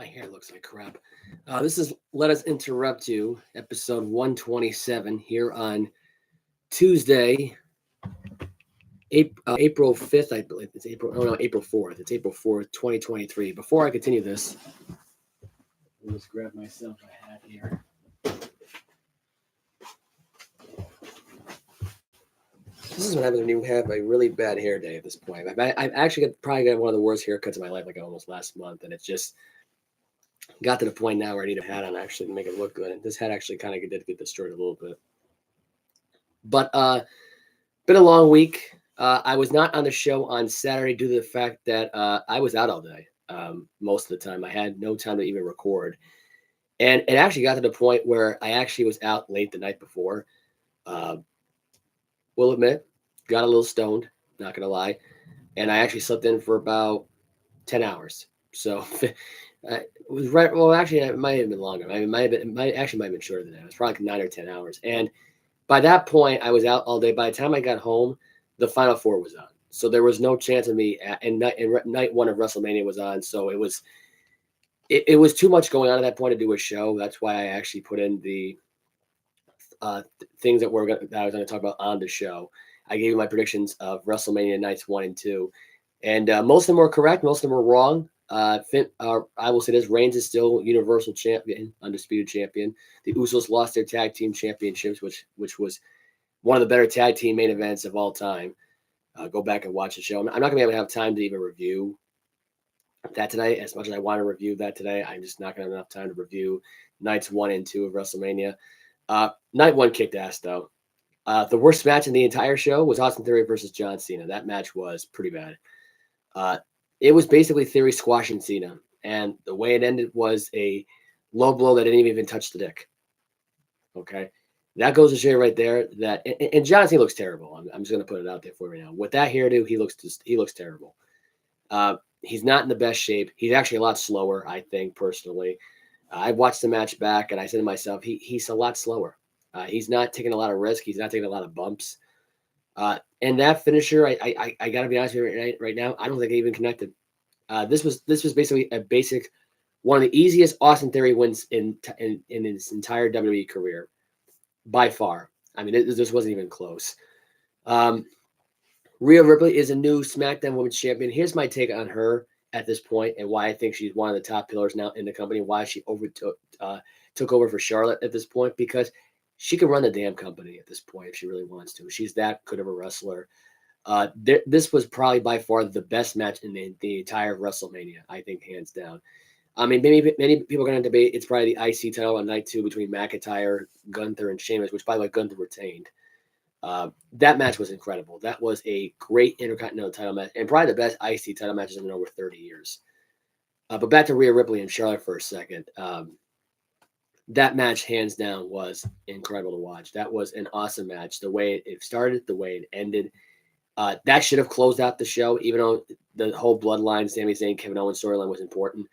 hair looks like crap. This is Let Us Interrupt You, episode 127, here on Tuesday, April 5th, I believe. It's April, oh no, April 4th. It's April 4th, 2023. Before I continue this, let me just grab myself a hat here. This is when I have a really bad hair day at this point. I've actually probably got one of the worst haircuts of my life, like almost last month, and it's just got to the point now where I need a hat on actually to make it look good. And this hat actually kind of did get destroyed a little bit. But been a long week. I was not on the show on Saturday due to the fact that I was out all day most of the time. I had no time to even record. And it actually got to the point where I actually was out late the night before. Will admit, got a little stoned, not going to lie. And I actually slept in for about 10 hours. So it was right. Well, actually, it might have been longer. It might have been shorter than that. It was probably like 9 or 10 hours. And by that point, I was out all day. By the time I got home, the Final Four was on. So there was no chance of me. And night one of WrestleMania was on. So it was too much going on at that point to do a show. That's why I actually put in the things that I was going to talk about on the show. I gave you my predictions of WrestleMania nights 1 and 2, and most of them were correct. Most of them were wrong. I will say this: Reigns is still Universal Champion, undisputed champion. The Usos lost their tag team championships, which was one of the better tag team main events of all time. Go back and watch the show. I'm not going to be able to have time to even review that today. As much as I want to review that today, I'm just not going to have enough time to review nights 1 and 2 of WrestleMania. Night 1 kicked ass, though. The worst match in the entire show was Austin Theory versus John Cena. That match was pretty bad. It was basically Theory squashing Cena, and the way it ended was a low blow that didn't even touch the dick. Okay, that goes to show you right there that and John Cena looks terrible. I'm just going to put it out there for you now. With that hairdo, he looks terrible. He's not in the best shape. He's actually a lot slower, I think, personally. I watched the match back, and I said to myself, he's a lot slower. He's not taking a lot of risk. He's not taking a lot of bumps. And that finisher, I got to be honest with you right now, I don't think I even connected. This was basically one of the easiest Austin Theory wins in his entire WWE career, by far. I mean, this wasn't even close. Rhea Ripley is a new SmackDown Women's Champion. Here's my take on her at this point and why I think she's one of the top pillars now in the company, why she took over for Charlotte at this point, because she can run the damn company at this point if she really wants to. She's that good of a wrestler. This was probably by far the best match in the entire WrestleMania, I think, hands down. I mean, many people are going to debate it's probably the IC title on night 2 between McIntyre, Gunther, and Sheamus, which, by the way, Gunther retained. That match was incredible. That was a great Intercontinental title match and probably the best IC title matches in over 30 years. But back to Rhea Ripley and Charlotte for a second. That match, hands down, was incredible to watch. That was an awesome match. The way it started, the way it ended. That should have closed out the show, even though the whole Bloodline, Sami Zayn, Kevin Owens storyline was important.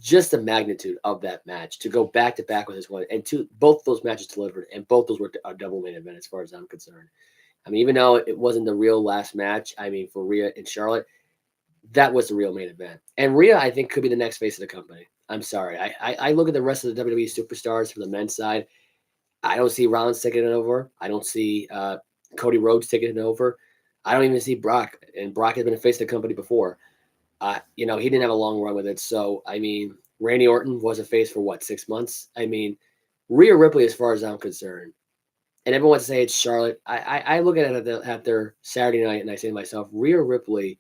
Just the magnitude of that match to go back to back with this one, and both those matches delivered, and both those were a double main event as far as I'm concerned. I mean, even though it wasn't the real last match, I mean, for Rhea and Charlotte, that was the real main event. And Rhea, I think, could be the next face of the company. I'm sorry. I look at the rest of the WWE superstars from the men's side. I don't see Rollins taking it over. I don't see Cody Rhodes taking it over. I don't even see Brock. And Brock has been a face of the company before. He didn't have a long run with it. So, I mean, Randy Orton was a face for 6 months? I mean, Rhea Ripley, as far as I'm concerned, and everyone wants to say it's Charlotte. I look at it at their Saturday night and I say to myself, Rhea Ripley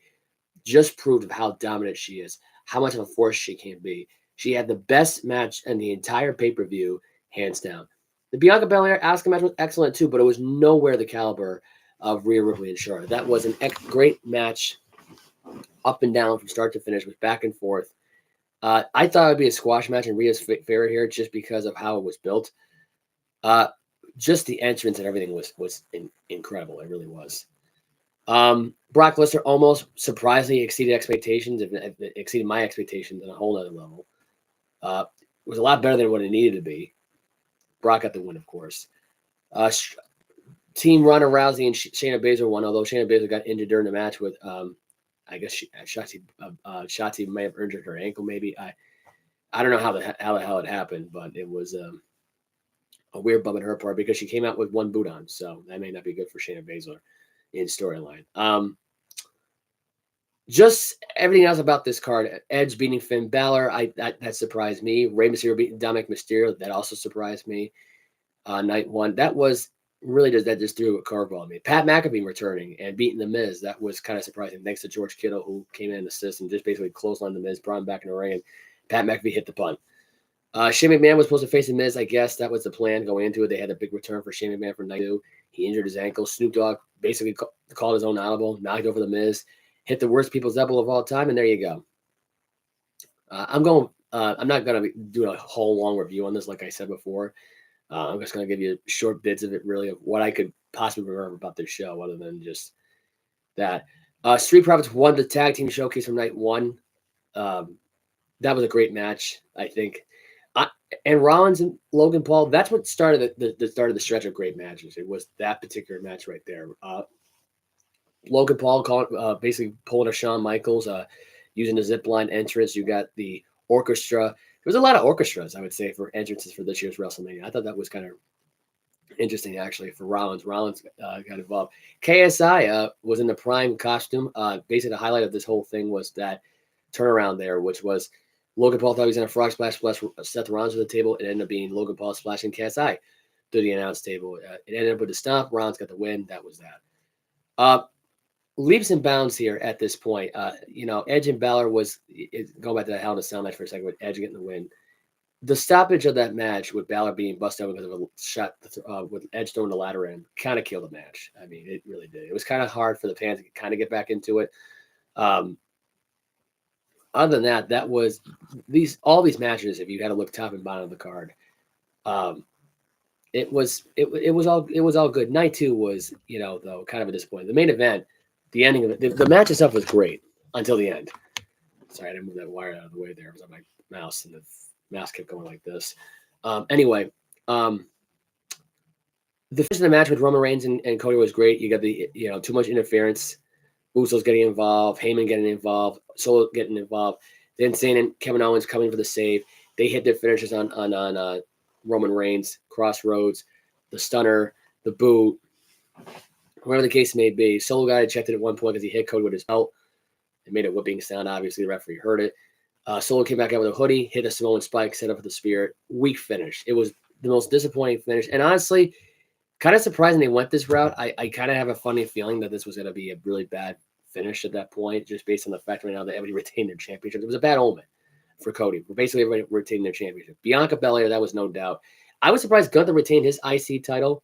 just proved how dominant she is, how much of a force she can be. She had the best match in the entire pay-per-view, hands down. The Bianca Belair Asuka match was excellent too, but it was nowhere the caliber of Rhea Ripley and Charlotte. That was an great match, up and down from start to finish, with back and forth. I thought it would be a squash match in Rhea's favor here just because of how it was built. Just the entrance and everything was incredible. It really was. Brock Lesnar almost surprisingly exceeded expectations, it exceeded my expectations on a whole other level. It was a lot better than what it needed to be. Brock got the win, of course. Team Ronda Rousey and Shayna Baszler won, although Shayna Baszler got injured during the match with, I guess Shotzi may have injured her ankle, maybe. I don't know how the hell it happened, but it was a weird bump on her part because she came out with one boot on, so that may not be good for Shayna Baszler in storyline. Just everything else about this card: Edge beating Finn Balor, that surprised me. Rey Mysterio beating Dominic Mysterio, that also surprised me. Night one, that was really just threw a curveball at me. Pat McAfee returning and beating The Miz, that was kind of surprising. Thanks to George Kittle, who came in and assist and just basically clotheslined The Miz, brought him back in the ring, and Pat McAfee hit the punt. Shane McMahon was supposed to face The Miz, I guess. That was the plan going into it. They had a big return for Shane McMahon for night two. He injured his ankle. Snoop Dogg basically called his own audible, knocked over The Miz, hit the worst people's elbow of all time, and there you go. I'm not going to do a whole long review on this, like I said before. I'm just going to give you short bits of it, really, of what I could possibly remember about this show, other than just that. Street Profits won the tag team showcase from night one. That was a great match, I think. And Rollins and Logan Paul, that's what started the start of the stretch of great matches. It was that particular match right there. Logan Paul basically pulling a Shawn Michaels, using the zipline entrance. You got the orchestra. There was a lot of orchestras, I would say, for entrances for this year's WrestleMania. I thought that was kind of interesting, actually, for Rollins. Rollins got involved. KSI was in the Prime costume. Basically, the highlight of this whole thing was that turnaround there, which was Logan Paul thought he was in a frog splash Seth Rollins to the table. It ended up being Logan Paul splashing KSI to the announce table. It ended up with a stomp. Rollins got the win. That was that. Leaps and bounds here at this point. Edge and Balor was going back to that Hell in a Cell match for a second with Edge getting the win. The stoppage of that match with Balor being busted out because of a shot with Edge throwing the ladder in kind of killed the match. I mean, it really did. It was kind of hard for the fans to kind of get back into it. Other than that was all these matches. If you had to look top and bottom of the card, it was all good. Night two was though kind of a disappointment. The main event, the ending of it, the match itself was great until the end. Sorry, I didn't move that wire out of the way there. It was on my mouse, and the mouse kept going like this. Anyway, the finish of the match with Roman Reigns and Cody was great. You got the too much interference. Usos getting involved, Heyman getting involved, Solo getting involved. Then Zayn and Kevin Owens coming for the save. They hit their finishes on Roman Reigns, Crossroads, the Stunner, the boot, whatever the case may be. Solo got ejected at one point because he hit Cody with his belt. It made a whipping sound. Obviously, the referee heard it. Solo came back out with a hoodie, hit a Samoan spike, set up for the spear. Weak finish. It was the most disappointing finish. And honestly, kind of surprising they went this route. I kind of have a funny feeling that this was going to be a really bad finish at that point, just based on the fact right now that everybody retained their championship. It was a bad omen for Cody. Basically, everybody retained their championship. Bianca Belair, that was no doubt. I was surprised Gunther retained his IC title.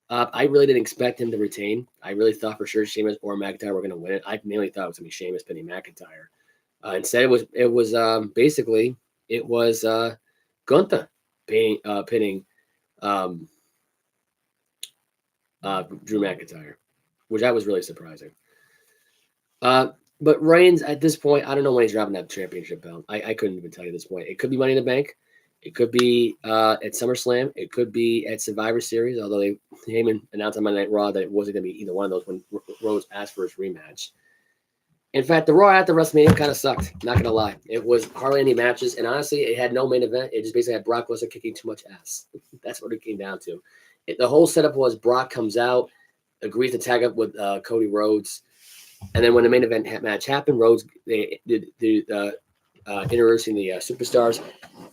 I really didn't expect him to retain. I really thought for sure Sheamus or McIntyre were going to win it. I mainly thought it was going to be Sheamus pinning McIntyre. Instead, it was Gunther pinning Drew McIntyre, which I was really surprising. But Reigns, at this point, I don't know when he's dropping that championship belt. I couldn't even tell you at this point. It could be Money in the Bank. It could be at SummerSlam. It could be at Survivor Series, although Heyman announced on Monday Night Raw that it wasn't going to be either one of those when Rhodes asked for his rematch. In fact, the Raw after WrestleMania kind of sucked. Not going to lie. It was hardly any matches, and honestly, it had no main event. It just basically had Brock Lesnar kicking too much ass. That's what it came down to. The whole setup was Brock comes out, agrees to tag up with Cody Rhodes, and then when the main event match happened, Rhodes they did introducing the superstars.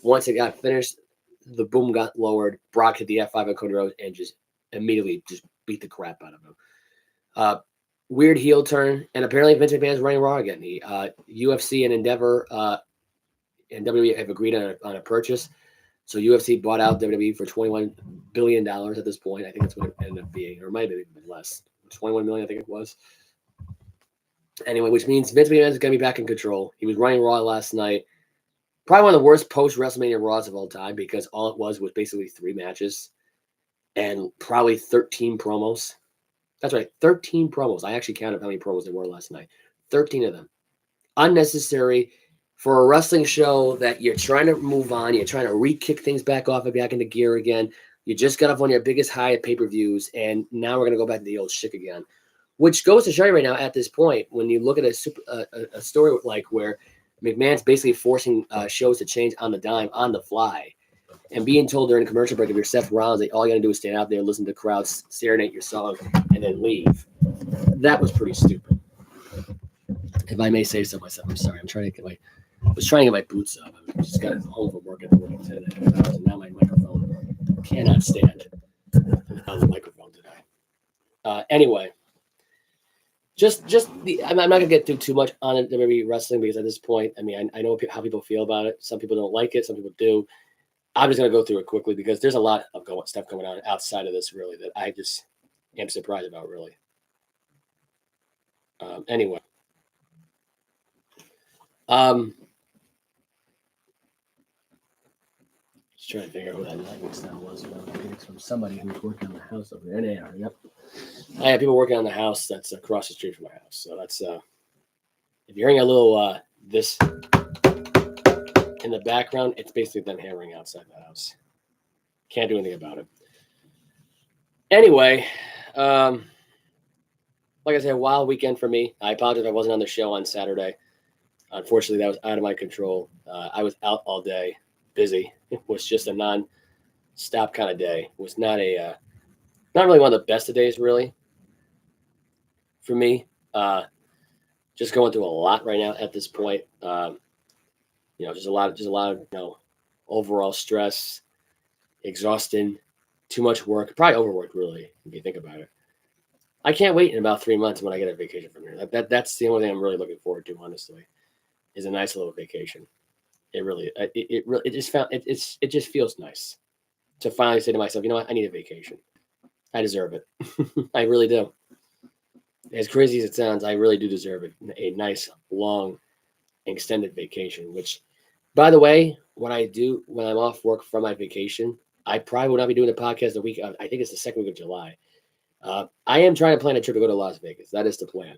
Once it got finished, the boom got lowered. Brock hit the F5 on Cody Rhodes and just immediately just beat the crap out of him. Weird heel turn, and apparently Vince McMahon's running Raw again. The UFC and Endeavor and WWE have agreed on a purchase. So UFC bought out WWE for $21 billion at this point. I think that's what it ended up being, or it might have been less. 21 million, I think it was. Anyway, which means Vince McMahon is going to be back in control. He was running Raw last night. Probably one of the worst post-WrestleMania Raws of all time, because all it was basically 3 matches and probably 13 promos. That's right, 13 promos. I actually counted how many promos there were last night. 13 of them. Unnecessary for a wrestling show that you're trying to move on. You're trying to re-kick things back off and back into gear again. You just got off one of your biggest high at pay-per-views, and now we're going to go back to the old shit again. Which goes to show you right now at this point, when you look at a story like where McMahon's basically forcing shows to change on the dime, on the fly, and being told during a commercial break if you're Seth Rollins that all you got to do is stand out there, listen to the crowds, serenade your song, and then leave. That was pretty stupid. If I may say so myself, I'm sorry. I was trying to get my boots up. I just got home from work at work 10 hours, and now my microphone cannot stand on the microphone today. Anyway, I'm not gonna get too much on it. Maybe wrestling because at this point, I mean, I know how people feel about it. Some people don't like it. Some people do. I'm just gonna go through it quickly because there's a lot of stuff going on outside of this really that I just am surprised about really. Anyway. Just trying to figure out who that lightning sound was. It's from somebody who's working on the house over there. There, yep. I have people working on the house that's across the street from my house. So that's if you're hearing a little this in the background, it's basically them hammering outside the house. Can't do anything about it. Anyway, like I said, a wild weekend for me. I apologize if I wasn't on the show on Saturday. Unfortunately, that was out of my control. I was out all day, busy. It was just a non-stop kind of day. It was not really one of the best of days, really, for me. Just going through a lot right now at this point. Just a lot of overall stress, exhausting, too much work, probably overworked, really, if you think about it. I can't wait in about 3 months when I get a vacation from here. That's the only thing I'm really looking forward to, honestly, is a nice little vacation. It really, it just feels nice to finally say to myself, you know what, I need a vacation. I deserve it. I really do. As crazy as it sounds, I really do deserve it. A nice, long, extended vacation, which, by the way, when I'm off work from my vacation, I probably will not be doing the podcast the week of, I think it's the second week of July. I am trying to plan a trip to go to Las Vegas. That is the plan.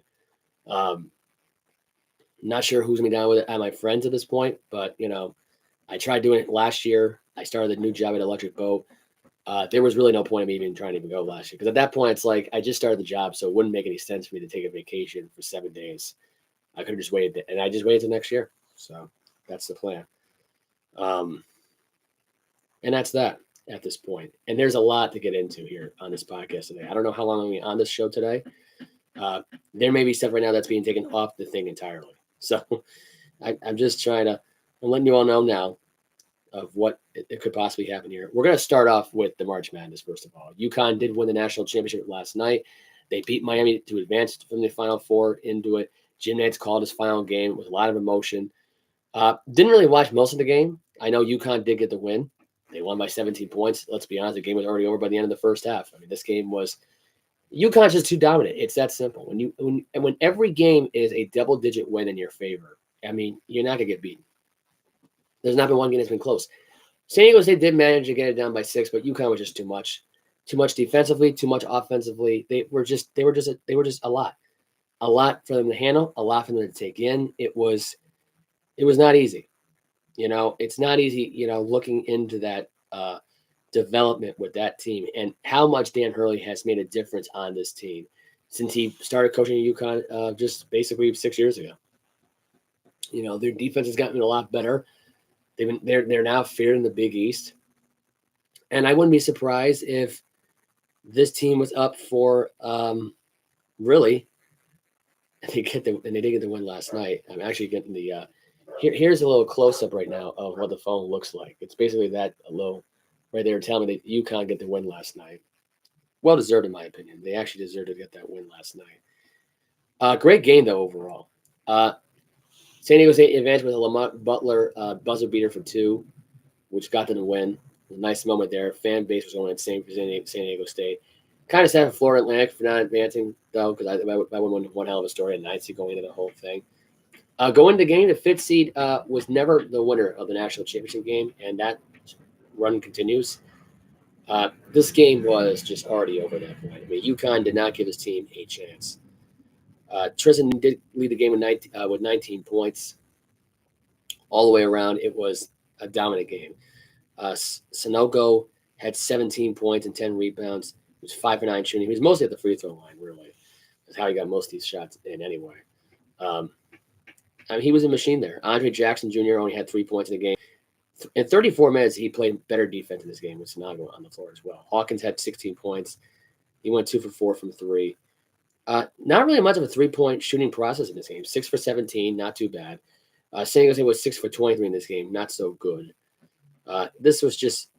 Not sure who's going to be down with it at my friends at this point, but, I tried doing it last year. I started a new job at Electric Boat. There was really no point of me even trying to even go last year because at that point, it's like I just started the job, so it wouldn't make any sense for me to take a vacation for 7 days. I could have just waited, and I just waited till next year. So that's the plan. And that's that at this point. And there's a lot to get into here on this podcast today. I don't know how long I'm going to be on this show today. There may be stuff right now that's being taken off the thing entirely. So I'm just I'm letting you all know now of what it could possibly happen here. We're going to start off with the March Madness, first of all. UConn did win the national championship last night. They beat Miami to advance from the Final Four into it. Jim Nantz called his final game with a lot of emotion. Didn't really watch most of the game. I know UConn did get the win. They won by 17 points. Let's be honest, the game was already over by the end of the first half. I mean, this game was UConn's just too dominant. It's that simple. When every game is a double-digit win in your favor, I mean, you're not going to get beaten. There's not been one game that's been close. San Diego State did manage to get it down by 6, but UConn was just too much defensively, too much offensively. They were just a lot for them to handle, a lot for them to take in. It was not easy. It's not easy. Looking into that development with that team and how much Dan Hurley has made a difference on this team since he started coaching at UConn just basically 6 years ago. Their defense has gotten a lot better. They're now feared in the Big East, and I wouldn't be surprised if this team was up for really. They did get the win last night. I'm actually getting the here's a little close up right now of what the phone looks like. It's basically that low right there telling me that UConn get the win last night. Well deserved in my opinion. They actually deserved to get that win last night. Great game though overall. San Diego State advanced with a Lamont Butler buzzer beater for 2, which got them the win. A nice moment there. Fan base was going insane for San Diego State. Kind of sad for Florida Atlantic for not advancing, though, because I would want one hell of a story at night going into the whole thing. Going into the game, the 5th seed was never the winner of the national championship game, and that run continues. This game was just already over at that point. I mean, UConn did not give his team a chance. Tristan did lead the game with 19 points. All the way around, it was a dominant game. Sanogo had 17 points and 10 rebounds. He was 5 for 9 shooting. He was mostly at the free throw line, really. That's how he got most of these shots in anyway. I mean, he was a machine there. Andre Jackson Jr. only had 3 points in the game. In 34 minutes, he played better defense in this game with Sinago on the floor as well. Hawkins had 16 points. He went 2 for 4 from 3. Not really much of a 3-point shooting process in this game. 6 for 17, not too bad. San Jose was 6 for 23 in this game, not so good. This was just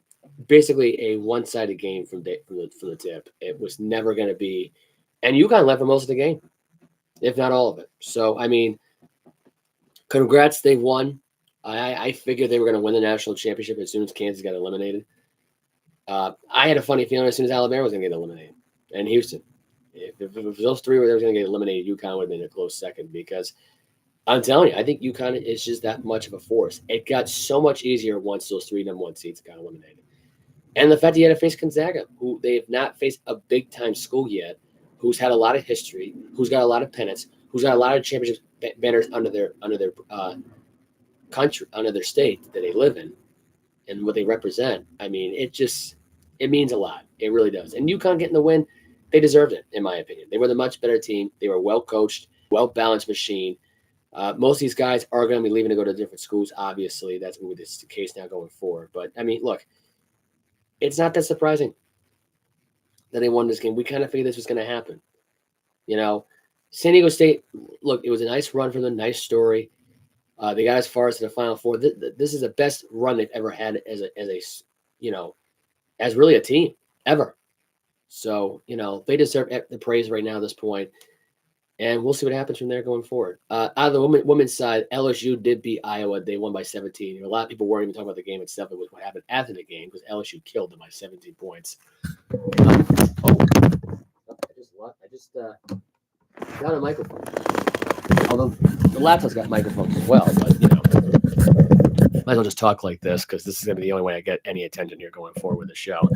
basically a one-sided game from the tip. It was never going to be, and UConn led for most of the game, if not all of it. So, I mean, congrats, they won. I figured they were going to win the national championship as soon as Kansas got eliminated. I had a funny feeling as soon as Alabama was going to get eliminated, and Houston. If those three were going to get eliminated, UConn would have been a close second because I'm telling you, I think UConn is just that much of a force. It got so much easier once those 3 number 1 seeds got eliminated. And the fact that you had to face Gonzaga, who they have not faced a big-time school yet, who's had a lot of history, who's got a lot of pennants, who's got a lot of championship banners under their country, under their state that they live in, and what they represent. I mean, it means a lot. It really does. And UConn getting the win, they deserved it, in my opinion. They were the much better team. They were a well-coached, well-balanced machine. Most of these guys are going to be leaving to go to different schools, obviously. That's the case now going forward. But, I mean, look, it's not that surprising that they won this game. We kind of figured this was going to happen. You know, San Diego State, look, it was a nice run for them, nice story. They got as far as to the Final Four. This is the best run they've ever had as really a team, ever. So, they deserve the praise right now at this point. And we'll see what happens from there going forward. Out of the women's side, LSU did beat Iowa. They won by 17. A lot of people weren't even talking about the game itself. It was what happened after the game because LSU killed them by 17 points. I just got a microphone. Although the laptop's got microphones as well, but might as well just talk like this because this is going to be the only way I get any attention here going forward with the show.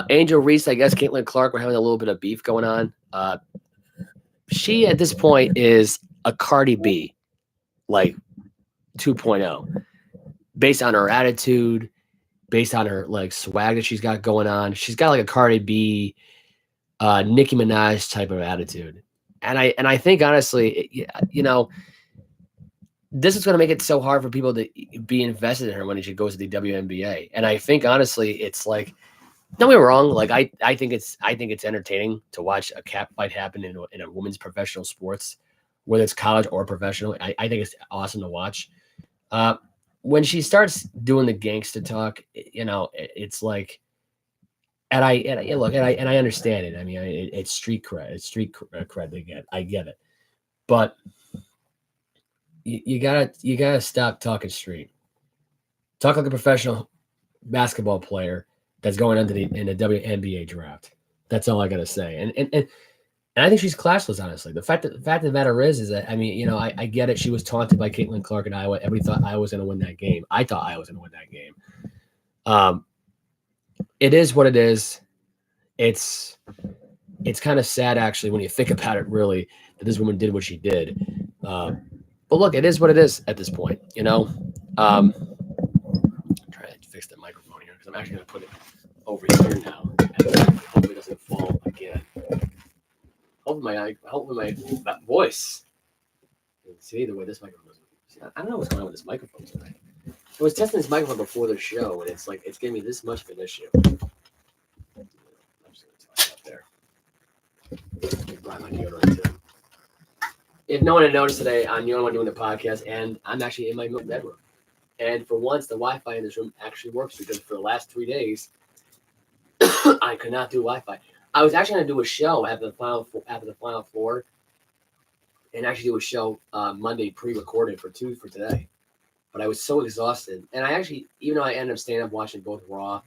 Angel Reese, I guess Caitlin Clark were having a little bit of beef going on. She at this point is a Cardi B, like 2.0, based on her attitude, based on her like swag that she's got going on. She's got like a Cardi B, Nicki Minaj type of attitude, and I think honestly, this is going to make it so hard for people to be invested in her when she goes to the WNBA. And I think honestly, it's like, don't get me wrong. Like I think it's entertaining to watch a cat fight happen in a women's professional sports, whether it's college or professional. I think it's awesome to watch. When she starts doing the gangster talk, it's like, and I understand it. I mean, it's street cred. It's street cred they get. I get it, but you gotta stop talking street. Talk like a professional basketball player that's going in the WNBA draft. That's all I gotta say. And I think she's classless, honestly. The fact of the matter is that, I mean, I get it. She was taunted by Caitlin Clark in Iowa. Everybody thought Iowa was going to win that game. I thought Iowa was going to win that game. It is what it is. It's kind of sad, actually, when you think about it, really, that this woman did what she did. But look, it is what it is at this point, I'm trying to fix the microphone here because I'm actually going to put it over here now. Hopefully it doesn't fall again. Hopefully my voice. See the way this microphone is. I don't know what's going on with this microphone tonight. I was testing this microphone before the show, and it's like it's giving me this much of an issue. I'm just going to toss it up there. Buy my deodorant too. If no one had noticed today, I'm the only one doing the podcast, and I'm actually in my bedroom. And for once, the Wi-Fi in this room actually works because for the last 3 days, I could not do Wi-Fi. I was actually going to do a show after the final four, and actually do a show Monday pre-recorded for today. But I was so exhausted, and I actually, even though I ended up staying up watching both Raw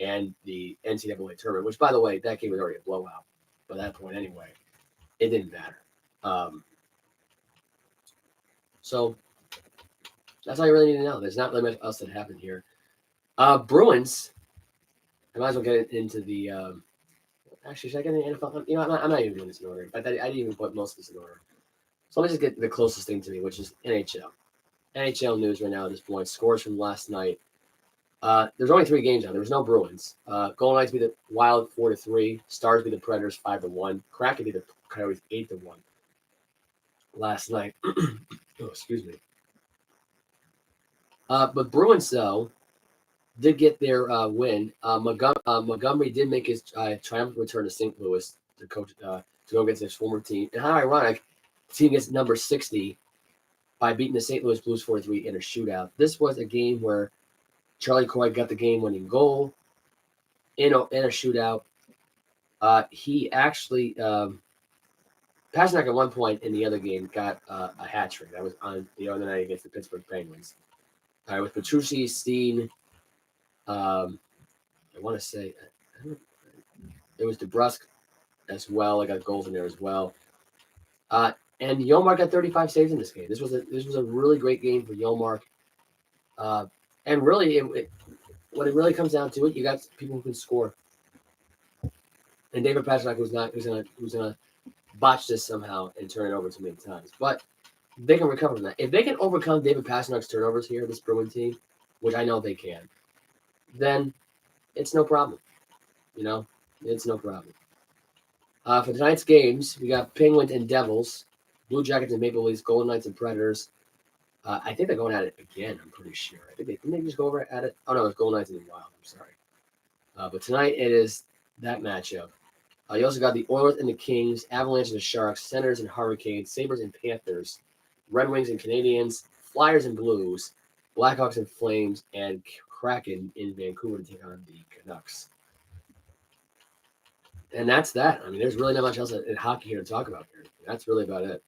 and the NCAA tournament, which by the way, that game was already a blowout by that point anyway. It didn't matter. So that's all you really need to know. There's not really much else that happened here. Bruins. I might as well get into the. Actually, should I get in the NFL? I'm not even doing this in order. In fact, I didn't even put most of this in order. So let me just get the closest thing to me, which is NHL. NHL news right now at this point. Scores from last night. There's only 3 games now. There was no Bruins. Golden Knights beat the Wild 4-3. Stars beat the Predators 5-1. Kraken beat the Coyotes 8-1. last night. Oh, excuse me. But Bruins, though, did get their win. Montgomery did make his triumphant return to St. Louis to coach to go against his former team. And how ironic, the team gets number 60 by beating the St. Louis Blues 4-3 in a shootout. This was a game where Charlie Coy got the game-winning goal in a shootout. He actually Pasternak at one point in the other game got a hat trick. That was on the other night against the Pittsburgh Penguins. With Petrucci, Steen, I want to say it was DeBrusque as well. I got goals in there as well. And Yomar got 35 saves in this game. This was a really great game for Yomar. And really, when it really comes down to it, you got people who can score. And David Pasternak who's gonna botch this somehow and turn it over too many times. But they can recover from that. If they can overcome David Pasternak's turnovers here, this Bruin team, which I know they can, then it's no problem. It's no problem. For tonight's games, we got Penguins and Devils, Blue Jackets and Maple Leafs, Golden Knights and Predators. I think they're going at it again, I'm pretty sure. I think didn't they just go over at it? Oh, no, it's Golden Knights and the Wild. I'm sorry. But tonight it is that matchup. You also got the Oilers and the Kings, Avalanche and the Sharks, Senators and Hurricanes, Sabres and Panthers, Red Wings and Canadians, Flyers and Blues, Blackhawks and Flames, and Kraken in Vancouver to take on the Canucks. And that's that. I mean, there's really not much else in hockey here to talk about here. That's really about it.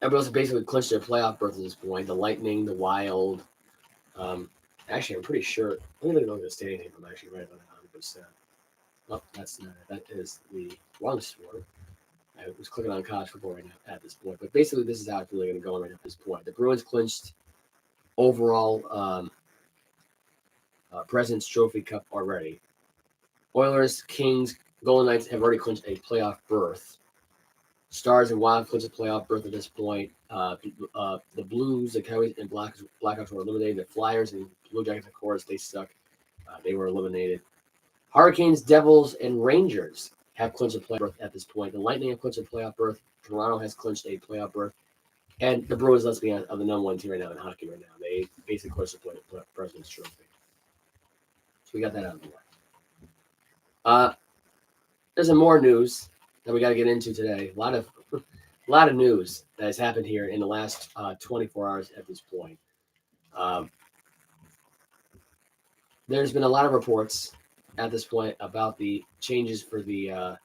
Everybody else basically clinched their playoff berth at this point. The Lightning, the Wild. Actually, I'm pretty sure. Let me look at the standing name. I'm actually right about it 100%. Oh, that's not it. That is the wrong sport. I was clicking on college football right now at this point. But basically, this is how it's really going to go right at this point. The Bruins clinched overall President's Trophy Cup already. Oilers, Kings, Golden Knights have already clinched a playoff berth. Stars and Wild clinched a playoff berth at this point. The Blues, the Coyotes, and Blackhawks were eliminated. The Flyers and Blue Jackets, of course, they suck. They were eliminated. Hurricanes, Devils, and Rangers have clinched a playoff berth at this point. The Lightning have clinched a playoff berth. Toronto has clinched a playoff berth. And the Bruins, let's be honest, are the number one team right now in hockey right now. They basically clinched the President's Trophy. So we got that out of the way. There's some more news that we got to get into today. A lot of news that has happened here in the last 24 hours at this point. There's been a lot of reports at this point about the changes for the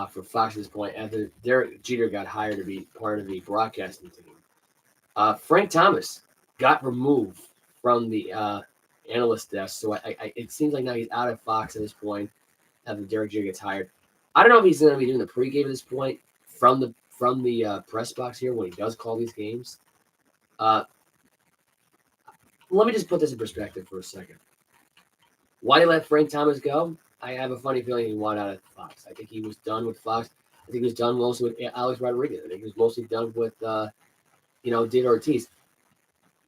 for Fox at this point after Derek Jeter got hired to be part of the broadcasting team. Frank Thomas got removed from the analyst desk, so it seems like now he's out of Fox at this point after Derek Jeter gets hired. I don't know if he's going to be doing the pregame at this point from the press box here when he does call these games. Let me just put this in perspective for a second. Why did he let Frank Thomas go? I have a funny feeling he wanted out of Fox. I think he was done with Fox. I think he was done mostly with Alex Rodriguez. I think he was mostly done with Dave Ortiz.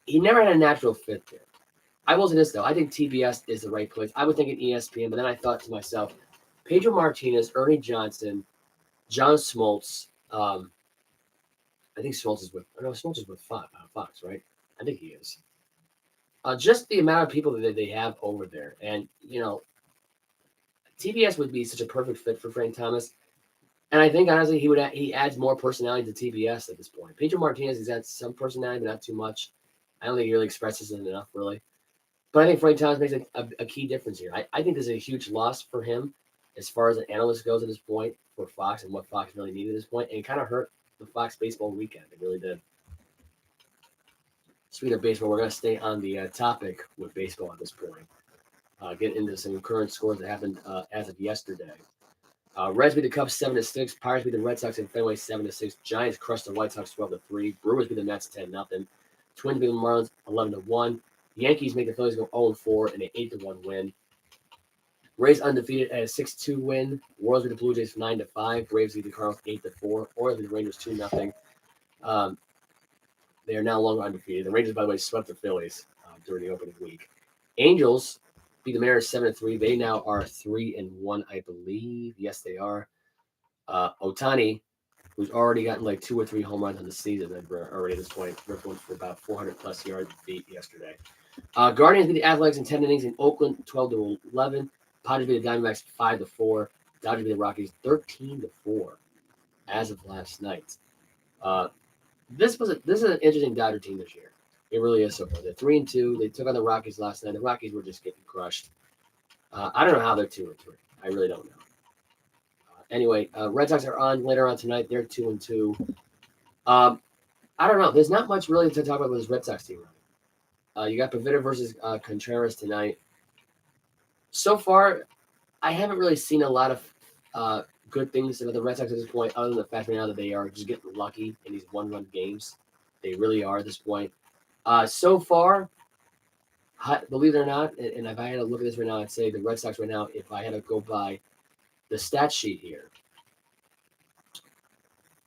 He never had a natural fit there. I will say this, though. I think TBS is the right place. I was thinking ESPN, but then I thought to myself, Pedro Martinez, Ernie Johnson, John Smoltz. I think Smoltz is with Fox, right? I think he is. Just the amount of people that they have over there. And, TBS would be such a perfect fit for Frank Thomas. And I think, honestly, he adds more personality to TBS at this point. Pedro Martinez, he's had some personality, but not too much. I don't think he really expresses it enough, really. But I think Frank Thomas makes a key difference here. I think this is a huge loss for him as far as an analyst goes at this point for Fox and what Fox really needed at this point. And it kind of hurt the Fox baseball weekend. It really did. Speaking of baseball, we're going to stay on the topic with baseball at this point. Get into some current scores that happened as of yesterday. Reds beat the Cubs 7-6. Pirates beat the Red Sox in Fenway 7-6. Giants crushed the White Sox 12-3. Brewers beat the Mets 10-0. Twins beat the Marlins 11-1. Yankees make the Phillies go 0-4 in an 8-1 win. Rays undefeated at a 6-2 win. Royals beat the Blue Jays 9-5. Braves beat the Cardinals 8-4. Orioles beat the Rangers 2-0. They are now longer undefeated. The Rangers, by the way, swept the Phillies during the opening week. Angels beat the Mariners 7-3. They now are 3-1, I believe. Yes, they are. Otani, who's already gotten like 2 or 3 home runs on the season already at this point, ripped one for about 400 plus yards beat yesterday. Guardians beat the Athletics in 10 innings in Oakland, 12-11. Padres beat the Diamondbacks 5-4. Dodgers beat the Rockies 13-4 as of last night. This is an interesting Dodger team this year. It really is so far. They're 3-2. They took on the Rockies last night. The Rockies were just getting crushed. I don't know how they're 2-3. I really don't know. Anyway, Red Sox are on later on tonight. They're 2-2. I don't know. There's not much really to talk about with this Red Sox team. You got Pavetta versus Contreras tonight. So far, I haven't really seen a lot of good things about the Red Sox at this point, other than the fact right now that they are just getting lucky in these one-run games. They really are at this point. So far, believe it or not, and if I had to look at this right now, I'd say the Red Sox right now, if I had to go by the stat sheet here,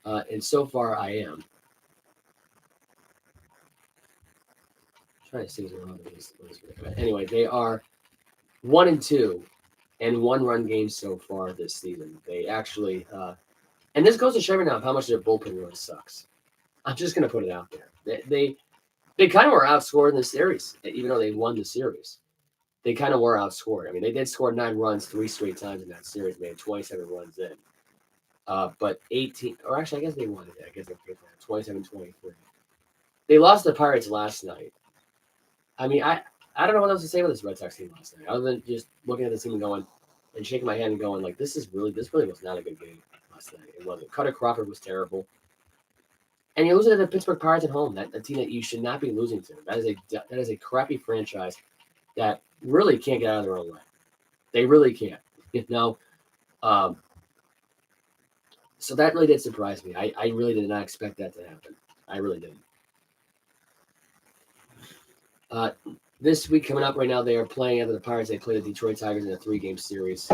and so far I am. I'm trying to see what's wrong with this. Anyway, they are 1-2 and one-run games so far this season. They actually, and this goes to show right now how much their bullpen really sucks. I'm just gonna put it out there. They kind of were outscored in the series, even though they won the series. They kind of were outscored. I mean, they did score 9 runs 3 straight times in that series, made 27 runs in. But 18, or actually, I guess they won it. I guess they played 27-23. They lost the Pirates last night. I mean, I don't know what else to say about this Red Sox team last night, other than just looking at the team and going and shaking my head and going like, this really was not a good game last night. It wasn't. Cutter Crawford was terrible. And you're losing to the Pittsburgh Pirates at home, that team that you should not be losing to. That is a crappy franchise that really can't get out of their own way. They really can't. So that really did surprise me. I really did not expect that to happen. I really didn't. This week coming up right now, they are playing after the Pirates. They play the Detroit Tigers in a 3-game series,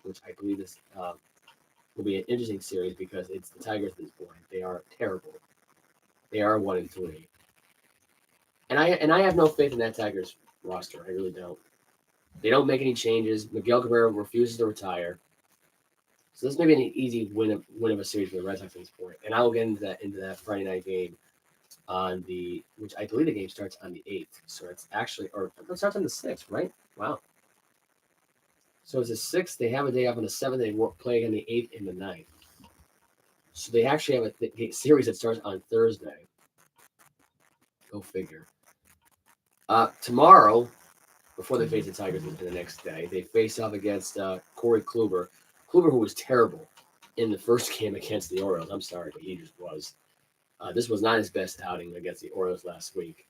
which I believe is will be an interesting series because it's the Tigers at this point. They are terrible. They are 1-3, and I have no faith in that Tigers roster. I really don't. They don't make any changes. Miguel Cabrera refuses to retire, so this may be an easy win of a series for the Red Sox at this point. And I will get into that Friday night game on which I believe the game starts on the 8th. So it's actually, or it starts on the 6th, right? Wow. So it's the 6th. They have a day off on the 7th. They play on the 8th and the 9th. So they actually have a series that starts on Thursday. Go figure. Tomorrow, before they face the Tigers the next day, they face off against Corey Kluber. Kluber, who was terrible in the first game against the Orioles. I'm sorry, but he just was. This was not his best outing against the Orioles last week.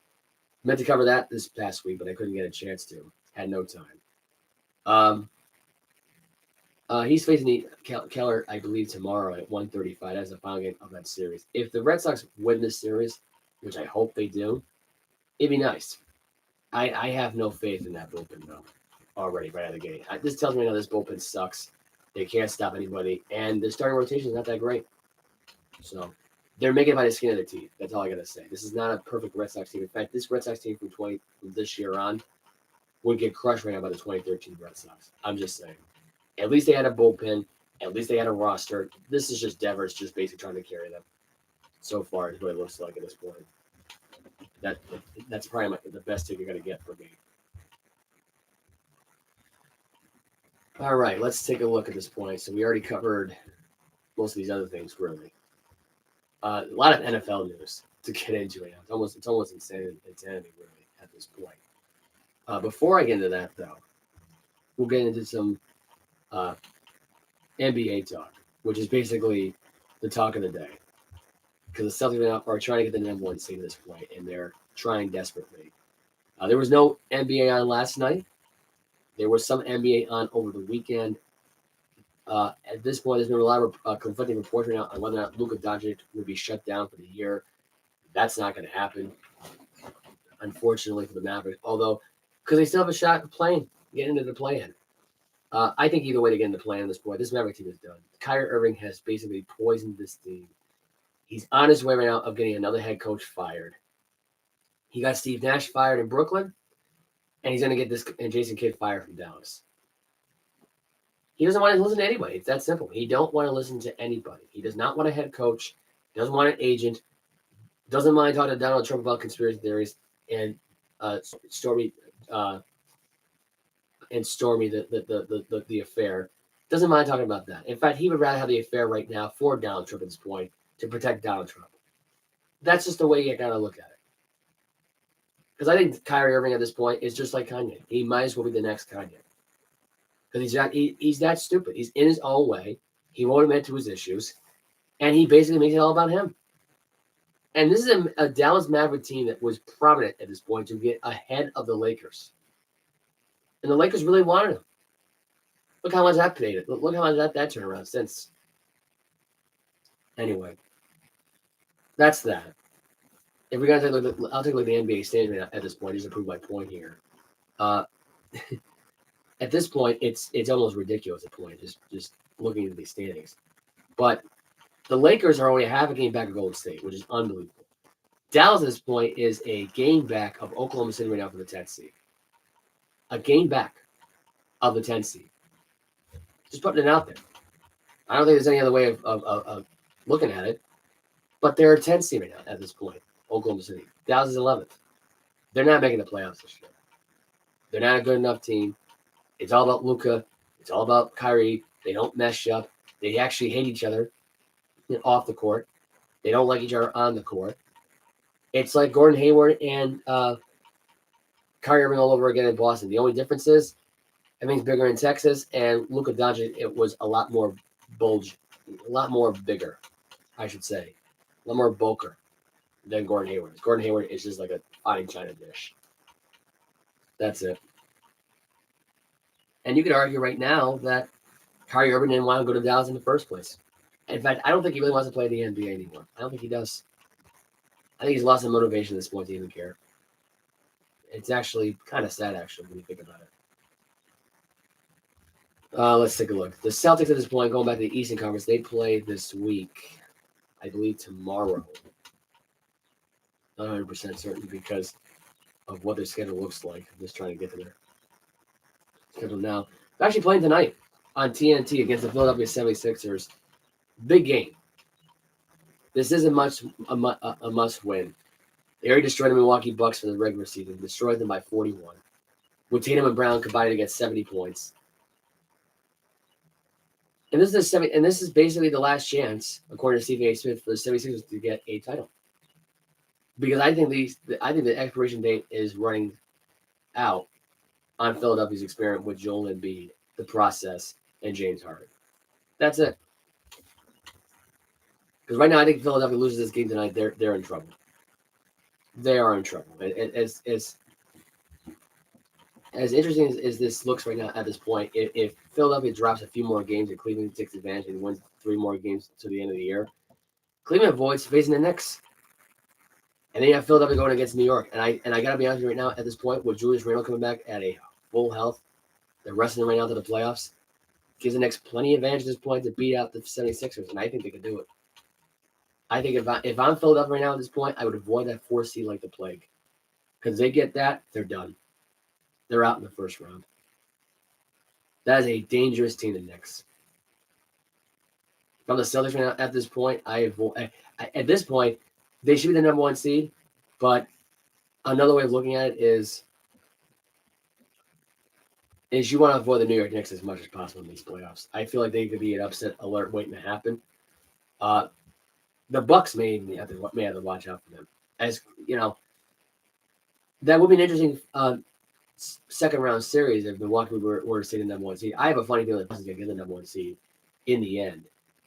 Meant to cover that this past week, but I couldn't get a chance to. Had no time. He's facing Keller, I believe, tomorrow at 1:35. That's the final game of that series. If the Red Sox win this series, which I hope they do, it'd be nice. I have no faith in that bullpen, though, already right out of the gate. This tells me now this bullpen sucks. They can't stop anybody, and the starting rotation is not that great. So they're making it by the skin of their teeth. That's all I got to say. This is not a perfect Red Sox team. In fact, this Red Sox team from this year on would get crushed right now by the 2013 Red Sox. I'm just saying. At least they had a bullpen. At least they had a roster. This is just Devers just basically trying to carry them. So far, is what it looks like at this point. That's probably the best tip you're going to get from me. All right, let's take a look at this point. So we already covered most of these other things, really. A lot of NFL news to get into it. It's almost insanity, really, at this point. Before I get into that, though, we'll get into some NBA talk, which is basically the talk of the day. Because the Celtics are trying to get the number 1 seed at this point, and they're trying desperately. There was no NBA on last night. There was some NBA on over the weekend. At this point, there's been a lot of conflicting reports right now on whether or not Luka Doncic will be shut down for the year. That's not going to happen, unfortunately, for the Mavericks. Although, because they still have a shot of getting into the play-in. I think either way to get in the play-in at this point, this Maverick team is done. Kyrie Irving has basically poisoned this team. He's on his way right now of getting another head coach fired. He got Steve Nash fired in Brooklyn, and he's going to get this and Jason Kidd fired from Dallas. He doesn't want to listen to anybody. It's that simple. He don't want to listen to anybody. He does not want a head coach. Doesn't want an agent. Doesn't mind talking to Donald Trump about conspiracy theories and Stormy the affair. Doesn't mind talking about that. In fact, he would rather have the affair right now for Donald Trump at this point to protect Donald Trump. That's just the way you gotta look at it. Because I think Kyrie Irving at this point is just like Kanye. He might as well be the next Kanye. Because he's that stupid. He's in his own way. He won't admit to his issues. And he basically makes it all about him. And this is a Dallas Maverick team that was prominent at this point to get ahead of the Lakers. And the Lakers really wanted him. Look how much that paid it. Look how much that turned around since. Anyway, that's that. If we're gonna take a look, I'll take a look at the NBA standings at this point, just to prove my point here. At this point, it's almost ridiculous at point, just looking at these standings. But the Lakers are only half a game back of Golden State, which is unbelievable. Dallas at this point is a game back of Oklahoma City right now for the 10th seed. A game back of the 10th seed. Just putting it out there. I don't think there's any other way of looking at it. But they're a 10th seed right now at this point. Oklahoma City. Dallas is 11th. They're not making the playoffs this year. They're not a good enough team. It's all about Luka. It's all about Kyrie. They don't mesh up. They actually hate each other off the court. They don't like each other on the court. It's like Gordon Hayward and Kyrie Irving all over again in Boston. The only difference is everything's bigger in Texas, and Luka Doncic, it was a lot more bigger, I should say. A lot more bulker than Gordon Hayward. Gordon Hayward is just like a fine china dish. That's it. And you could argue right now that Kyrie Irving didn't want to go to Dallas in the first place. In fact, I don't think he really wants to play the NBA anymore. I don't think he does. I think he's lost the motivation at this point to even care. It's actually kind of sad, actually, when you think about it. Let's take a look. The Celtics at this point, going back to the Eastern Conference, they play this week, I believe tomorrow. Not 100% certain because of what their schedule looks like. I'm just trying to get to their schedule now. They're actually playing tonight on TNT against the Philadelphia 76ers. Big game. This is a must win. They already destroyed the Milwaukee Bucks for the regular season. Destroyed them by 41. With Tatum and Brown combined to get 70 points. And this is basically the last chance, according to Stephen A. Smith, for the 76ers to get a title. Because I think the expiration date is running out on Philadelphia's experiment with Joel Embiid, the process, and James Harden. That's it. Because right now, I think Philadelphia loses this game tonight. They're in trouble. They are in trouble. As interesting as this looks right now at this point, if Philadelphia drops a few more games and Cleveland takes advantage and wins 3 more games to the end of the year, Cleveland avoids facing the Knicks. And then you have Philadelphia going against New York. And I got to be honest with you right now, at this point, with Julius Randle coming back at a full health, they're resting him right now to the playoffs, gives the Knicks plenty of advantage at this point to beat out the 76ers, and I think they can do it. I think if I'm Philadelphia right now at this point, I would avoid that 4 seed like the plague. Because they get that, they're done. They're out in the first round. That is a dangerous team, the Knicks. If I'm the Celtics right now at this point, at this point, they should be the number 1 seed. But another way of looking at it is you want to avoid the New York Knicks as much as possible in these playoffs. I feel like they could be an upset alert waiting to happen. The Bucks may have to watch out for them. As you know, that would be an interesting second round series if Milwaukee were to stay the number 1 seed. I have a funny feeling Boston's going to get the number 1 seed in the end.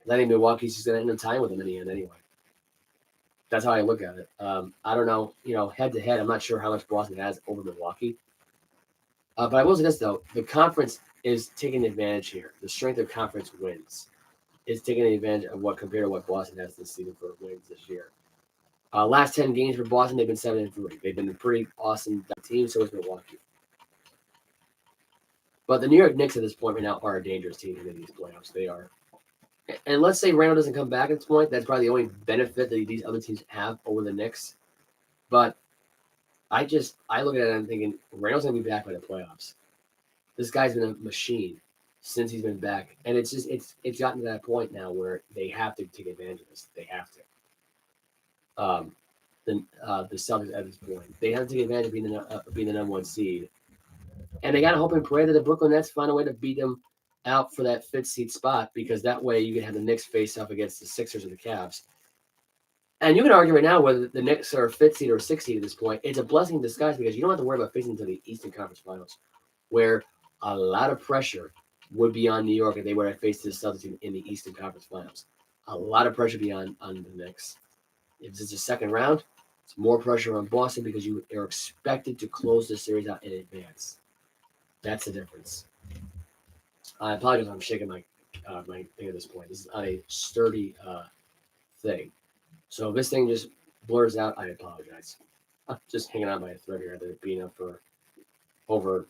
I think Milwaukee's just going to end up tying with them in the end anyway. That's how I look at it. I don't know, head to head, I'm not sure how much Boston has over Milwaukee. But I will say this, though. The conference is taking advantage here. The strength of conference wins is taking advantage of compared to what Boston has this season for wins this year. Last 10 games for Boston, they've been 7-3. They've been a pretty awesome team, so is Milwaukee. But the New York Knicks at this point right now are a dangerous team in these playoffs. They are. And let's say Randle doesn't come back at this point. That's probably the only benefit that these other teams have over the Knicks. But I look at it and I'm thinking, Randle's going to be back by the playoffs. This guy's been a machine since he's been back, and it's gotten to that point now where they have to take advantage of this. They have to. The Celtics at this point, they have to take advantage of being the number one seed, and they got to hope and pray that the Brooklyn Nets find a way to beat them out for that fifth seed spot, because that way you can have the Knicks face off against the Sixers or the Cavs. And you can argue right now whether the Knicks are a fifth seed or a sixth seed at this point. It's a blessing in disguise because you don't have to worry about facing into the Eastern Conference Finals, where a lot of pressure would be on New York if they were to face the Celtics in the Eastern Conference Finals. A lot of pressure on the Knicks. If it's a second round, it's more pressure on Boston because you are expected to close the series out in advance. That's the difference. I apologize if I'm shaking my thing at this point. This is on a sturdy thing. So if this thing just blurs out, I apologize. I'm just hanging on by a thread here after being up for over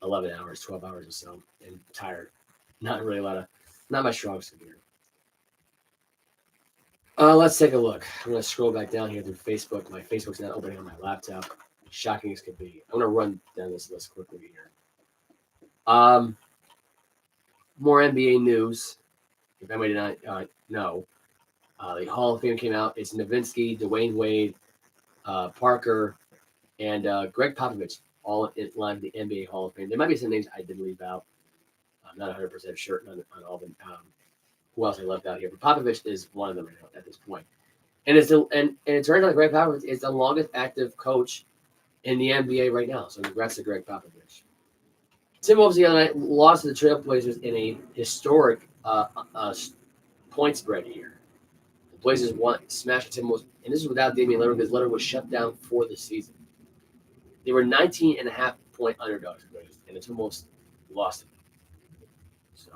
11 hours, 12 hours or so, and tired. Not my strong suit here. Let's take a look. I'm going to scroll back down here through Facebook. My Facebook's not opening on my laptop. Shocking as could be. I'm going to run down this list quickly here. More NBA news. If anybody did not know, the Hall of Fame came out. It's Nowitzki, Dwayne Wade, Parker, and Greg Popovich, all in line with the NBA Hall of Fame. There might be some names I did leave out. I'm not 100% sure on all of them. Who else I left out here? But Popovich is one of them right now at this point. And it turns out Greg Popovich is the longest active coach in the NBA right now. So congrats to Greg Popovich. Timberwolves the other night lost to the Trailblazers in a historic point spread here. The Blazers smashed the Timberwolves, and this is without Damian Lillard because Lillard was shut down for the season. They were 19.5-point underdogs, and the Timberwolves lost it. So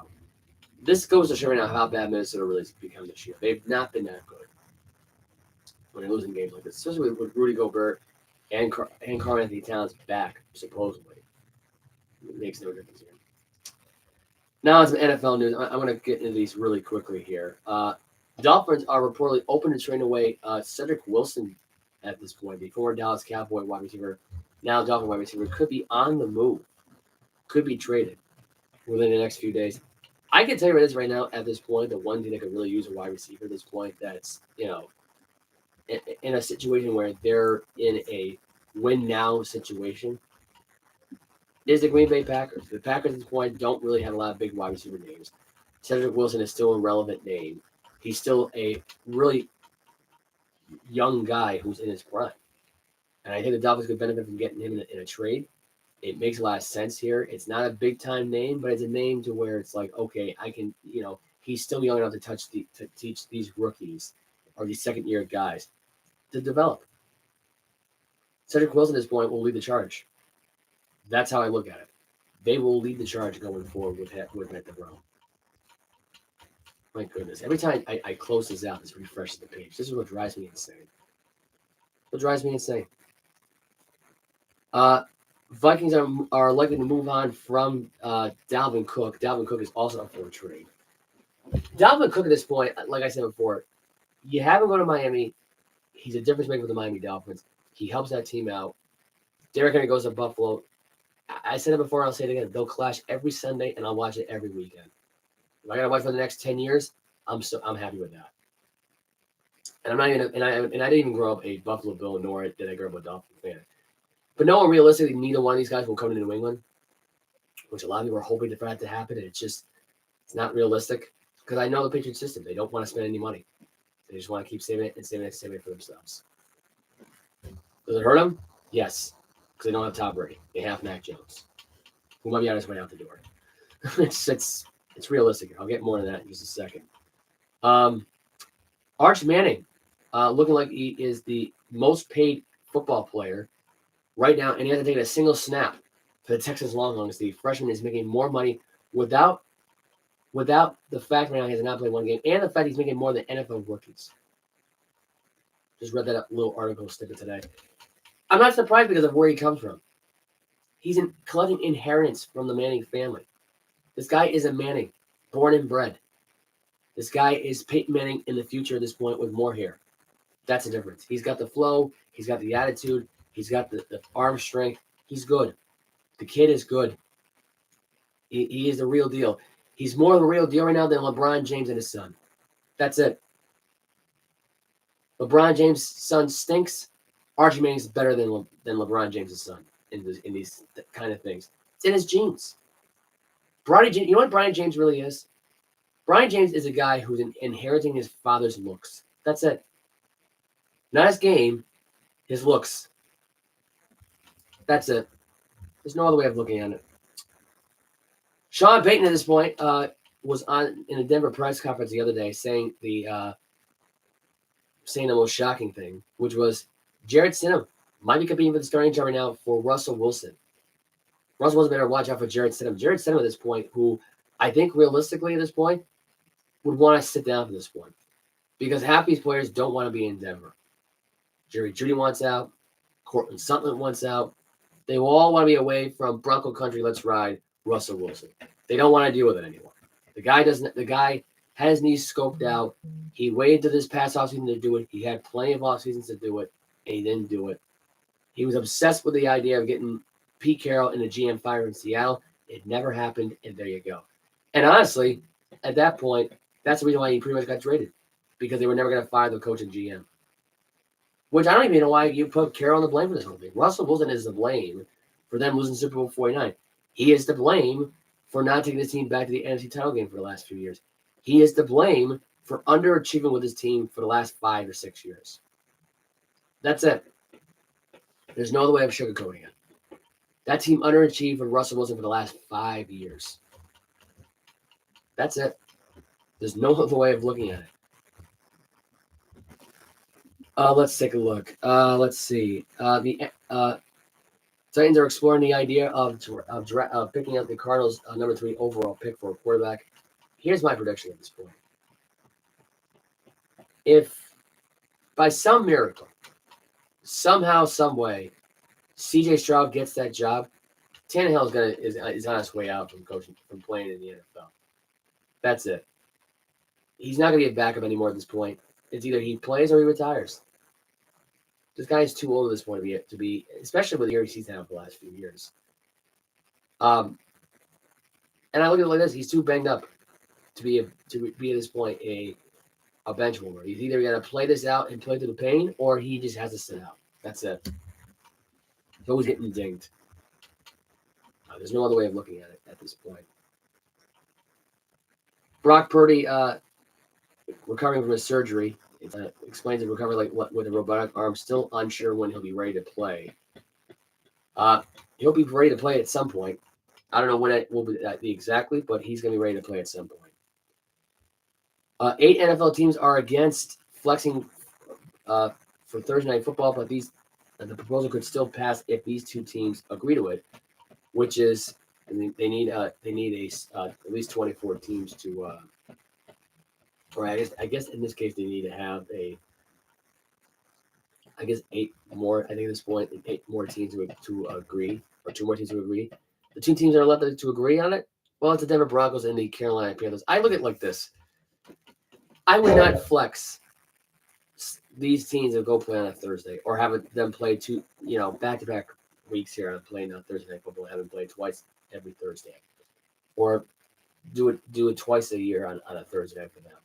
this goes to show right now how bad Minnesota really has become this year. They've not been that good when they're losing games like this, especially with Rudy Gobert and Karl-Anthony Towns back, supposedly. It makes no difference here. Now it's some NFL news. I'm going to get into these really quickly here. Dolphins are reportedly open to trading away Cedric Wilson at this point. The former Dallas Cowboy wide receiver, now Dolphin wide receiver, could be on the move, could be traded within the next few days. I can tell you this right now at this point, the one thing that could really use a wide receiver at this point that's, in a situation where they're in a win-now situation is the Green Bay Packers. The Packers at this point don't really have a lot of big wide receiver names. Cedric Wilson is still a relevant name. He's still a really young guy who's in his prime. And I think the Dolphins could benefit from getting him in a trade. It makes a lot of sense here. It's not a big-time name, but it's a name to where it's like, okay, I can, he's still young enough to teach these rookies or these second-year guys to develop. Cedric Wilson at this point will lead the charge. That's how I look at it. They will lead the charge going forward with Matt DeBro. My goodness. Every time I close this out, this refreshes the page. This is what drives me insane. Vikings are likely to move on from Dalvin Cook. Dalvin Cook is also up for a trade. Dalvin Cook at this point, like I said before, you have him go to Miami. He's a difference maker with the Miami Dolphins. He helps that team out. Derrick Henry goes to Buffalo. I said it before, I'll say it again. They'll clash every Sunday, and I'll watch it every weekend. If I got to watch for the next 10 years, I'm happy with that. And I'm not even, I didn't even grow up a Buffalo Bill, nor did I grow up a Dolphin fan. But no one realistically, neither one of these guys will come to New England, which a lot of people are hoping for that to happen, and it's not realistic because I know the Patriot system. They don't want to spend any money. They just want to keep saving it for themselves. Does it hurt them? Yes, because they don't have Tom Brady. They have Mac Jones, who might be on his way out the door. It's realistic. I'll get more to that in just a second. Arch Manning, looking like he is the most paid football player right now, and he hasn't taken a single snap for the Texas Longhorns. The freshman is making more money without the fact right now he has not played one game, and the fact he's making more than NFL rookies. Just read that up little article snippet today. I'm not surprised because of where he comes from. He's collecting inheritance from the Manning family. This guy is a Manning, born and bred. This guy is Peyton Manning in the future at this point with more hair. That's the difference. He's got the flow. He's got the attitude. He's got the arm strength. He's good. The kid is good. He is the real deal. He's more of the real deal right now than LeBron James and his son. That's it. LeBron James' son stinks. Archie Manning is better than LeBron James' son in these kind of things. It's in his genes. Bronny James, you know what Bronny James really is? Bronny James is a guy who's inheriting his father's looks. That's it. Not his game, his looks. That's it. There's no other way of looking at it. Sean Payton at this point was on in a Denver press conference the other day saying the most shocking thing, which was Jarrett Stidham might be competing for the starting job right now for Russell Wilson. Russell Wilson better watch out for Jarrett Stidham. Jarrett Stidham at this point, who I think realistically at this point would want to sit down for this point, because half these players don't want to be in Denver. Jerry Jeudy wants out. Cortland Sutton wants out. They will all want to be away from Bronco Country. Let's ride Russell Wilson. They don't want to deal with it anymore. The guy doesn't. The guy had his knees scoped out. He waited to this past offseason to do it. He had plenty of off seasons to do it, and he didn't do it. He was obsessed with the idea of getting Pete Carroll in the GM fire in Seattle. It never happened, and there you go. And honestly, at that point, that's the reason why he pretty much got traded, because they were never going to fire the coach and GM. Which I don't even know why you put Carroll on the blame for this whole thing. Russell Wilson is the blame for them losing Super Bowl 49. He is to blame for not taking his team back to the NFC title game for the last few years. He is to blame for underachieving with his team for the last 5 or 6 years. That's it. There's no other way of sugarcoating it. That team underachieved with Russell Wilson for the last 5 years. That's it. There's no other way of looking at it. Let's take a look. Let's see. The Titans are exploring the idea of picking up the Cardinals' number 3 overall pick for a quarterback. Here's my prediction at this point. If by some miracle, somehow, some way, C.J. Stroud gets that job, Tannehill is on his way out from coaching, from playing in the NFL. That's it. He's not going to be a backup anymore at this point. It's either he plays or he retires. This guy is too old at this point to be, especially with the years he's had for the last few years. And I look at it like this: he's too banged up to be at this point a bench warmer. He's either got to play this out and play through the pain, or he just has to sit out. That's it. He's always getting dinged. There's no other way of looking at it at this point. Brock Purdy recovering from his surgery. It explains the recovery like with a robotic arm. Still unsure when he'll be ready to play. He'll be ready to play at some point. I don't know when it will be exactly, but he's going to be ready to play at some point. 8 NFL teams are against flexing for Thursday Night Football, but the proposal could still pass if these 2 teams agree to it, which is they need at least 24 teams to. Or I guess in this case they need to have 8 more. I think at this point 8 more teams to agree, or 2 more teams to agree. The 2 teams that are left to agree on it. Well, it's the Denver Broncos and the Carolina Panthers. I look at it like this: I would not flex these teams and go play on a Thursday, or have them play 2 back-to-back weeks here on playing on Thursday Night Football, having played twice every Thursday, or do it twice a year on a Thursday night for them.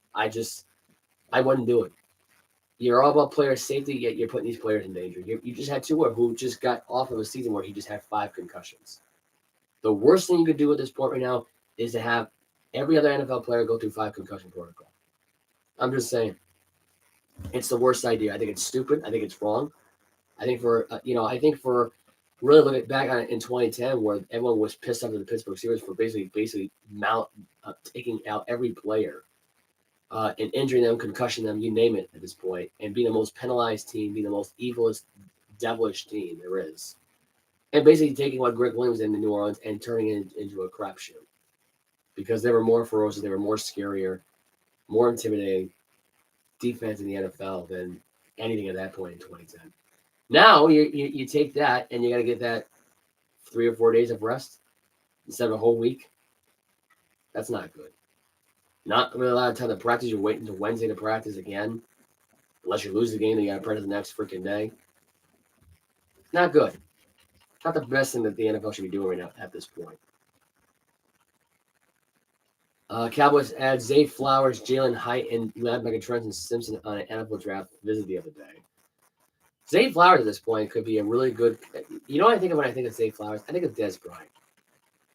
I wouldn't do it. You're all about player safety, yet you're putting these players in danger. You just had 2 who just got off of a season where he just had 5 concussions. The worst thing you could do at this point right now is to have every other NFL player go through 5 concussion protocol. I'm just saying. It's the worst idea. I think it's stupid. I think it's wrong. I think for really looking back on it in 2010, where everyone was pissed off at the Pittsburgh Steelers for basically taking out every player and injuring them, concussion them, you name it at this point, and being the most penalized team, being the most evilest, devilish team there is. And basically taking what Greg Williams did in New Orleans and turning it into a crapshoot. Because they were more ferocious, they were more scarier, more intimidating defense in the NFL than anything at that point in 2010. Now you take that and you got to get that 3 or 4 days of rest instead of a whole week. That's not good. Not really a lot of time to practice. You're waiting until Wednesday to practice again. Unless you lose the game, then you got to practice the next freaking day. Not good. Not the best thing that the NFL should be doing right now at this point. Cowboys add Zay Flowers, Jalen Height, and linebacker Trenton Simpson on an NFL draft visit the other day. Zay Flowers at this point could be a really good. You know what I think of when I think of Zay Flowers? I think of Dez Bryant.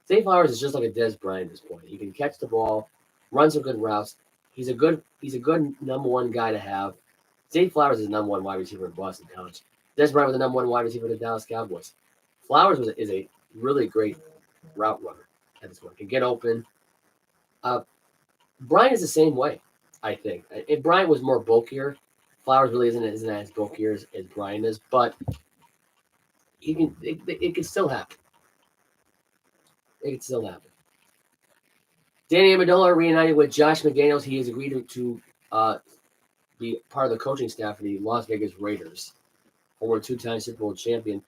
Zay Flowers is just like a Dez Bryant at this point. He can catch the ball, run some good routes. He's a good number one guy to have. Zay Flowers is the number one wide receiver in Boston College. Dez Bryant was the number one wide receiver for the Dallas Cowboys. Flowers is a really great route runner at this point. Can get open. Bryant is the same way, I think. If Bryant was more bulkier, Flowers really isn't as bulkier as Bryant is, but it can still happen. It can still happen. Danny Amendola reunited with Josh McDaniels. He has agreed to be part of the coaching staff for the Las Vegas Raiders, former two-time Super Bowl champion.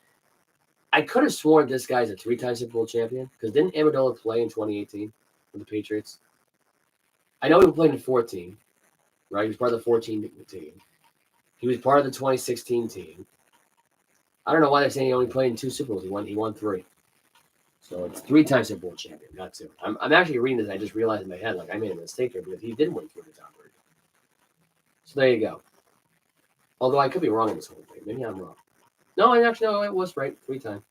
I could have sworn this guy's a three-time Super Bowl champion because didn't Amendola play in 2018 with the Patriots? I know he played in 14, right? He was part of the 14 team. He was part of the 2016 team. I don't know why they're saying he only played in two Super Bowls. He won three. So it's three-time Super Bowl champion, not two. I'm actually reading this. I just realized in my head, like I made a mistake here because he did win three of the top three. So there you go. Although I could be wrong in this whole thing. Maybe I'm wrong. No, it was right. Three-time.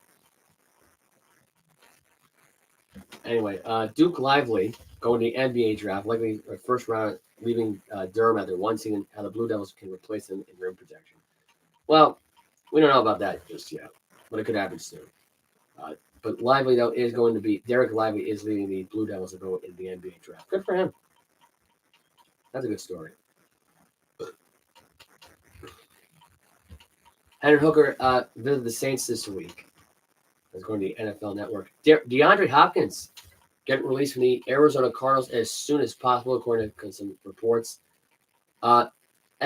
Anyway, Duke Lively going to the NBA draft, likely first round, leaving Durham after one season. How the Blue Devils can replace him in rim protection. Well, we don't know about that just yet, but it could happen soon. But Lively, though, is going to be Derek Lively is leading the Blue Devils to go in the NBA draft. Good for him. That's a good story. Hendon Hooker visited the Saints this week. That's going to the NFL Network. DeAndre Hopkins getting released from the Arizona Cardinals as soon as possible, according to some reports. At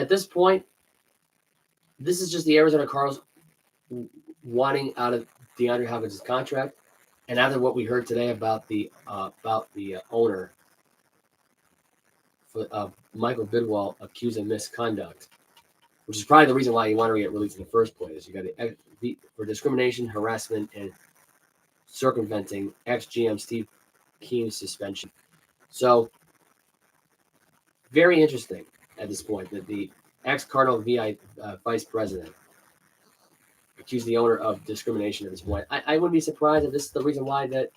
this point, this is just the Arizona Cardinals wanting out of DeAndre Hopkins' contract, and after what we heard today about the owner, Michael Bidwell, accused of misconduct, which is probably the reason why he wanted to get released in the first place. You got for discrimination, harassment, and circumventing ex-GM Steve Keen's suspension. So, very interesting at this point that the ex-Cardinal vice president accused the owner of discrimination at this point. I wouldn't be surprised if this is the reason why that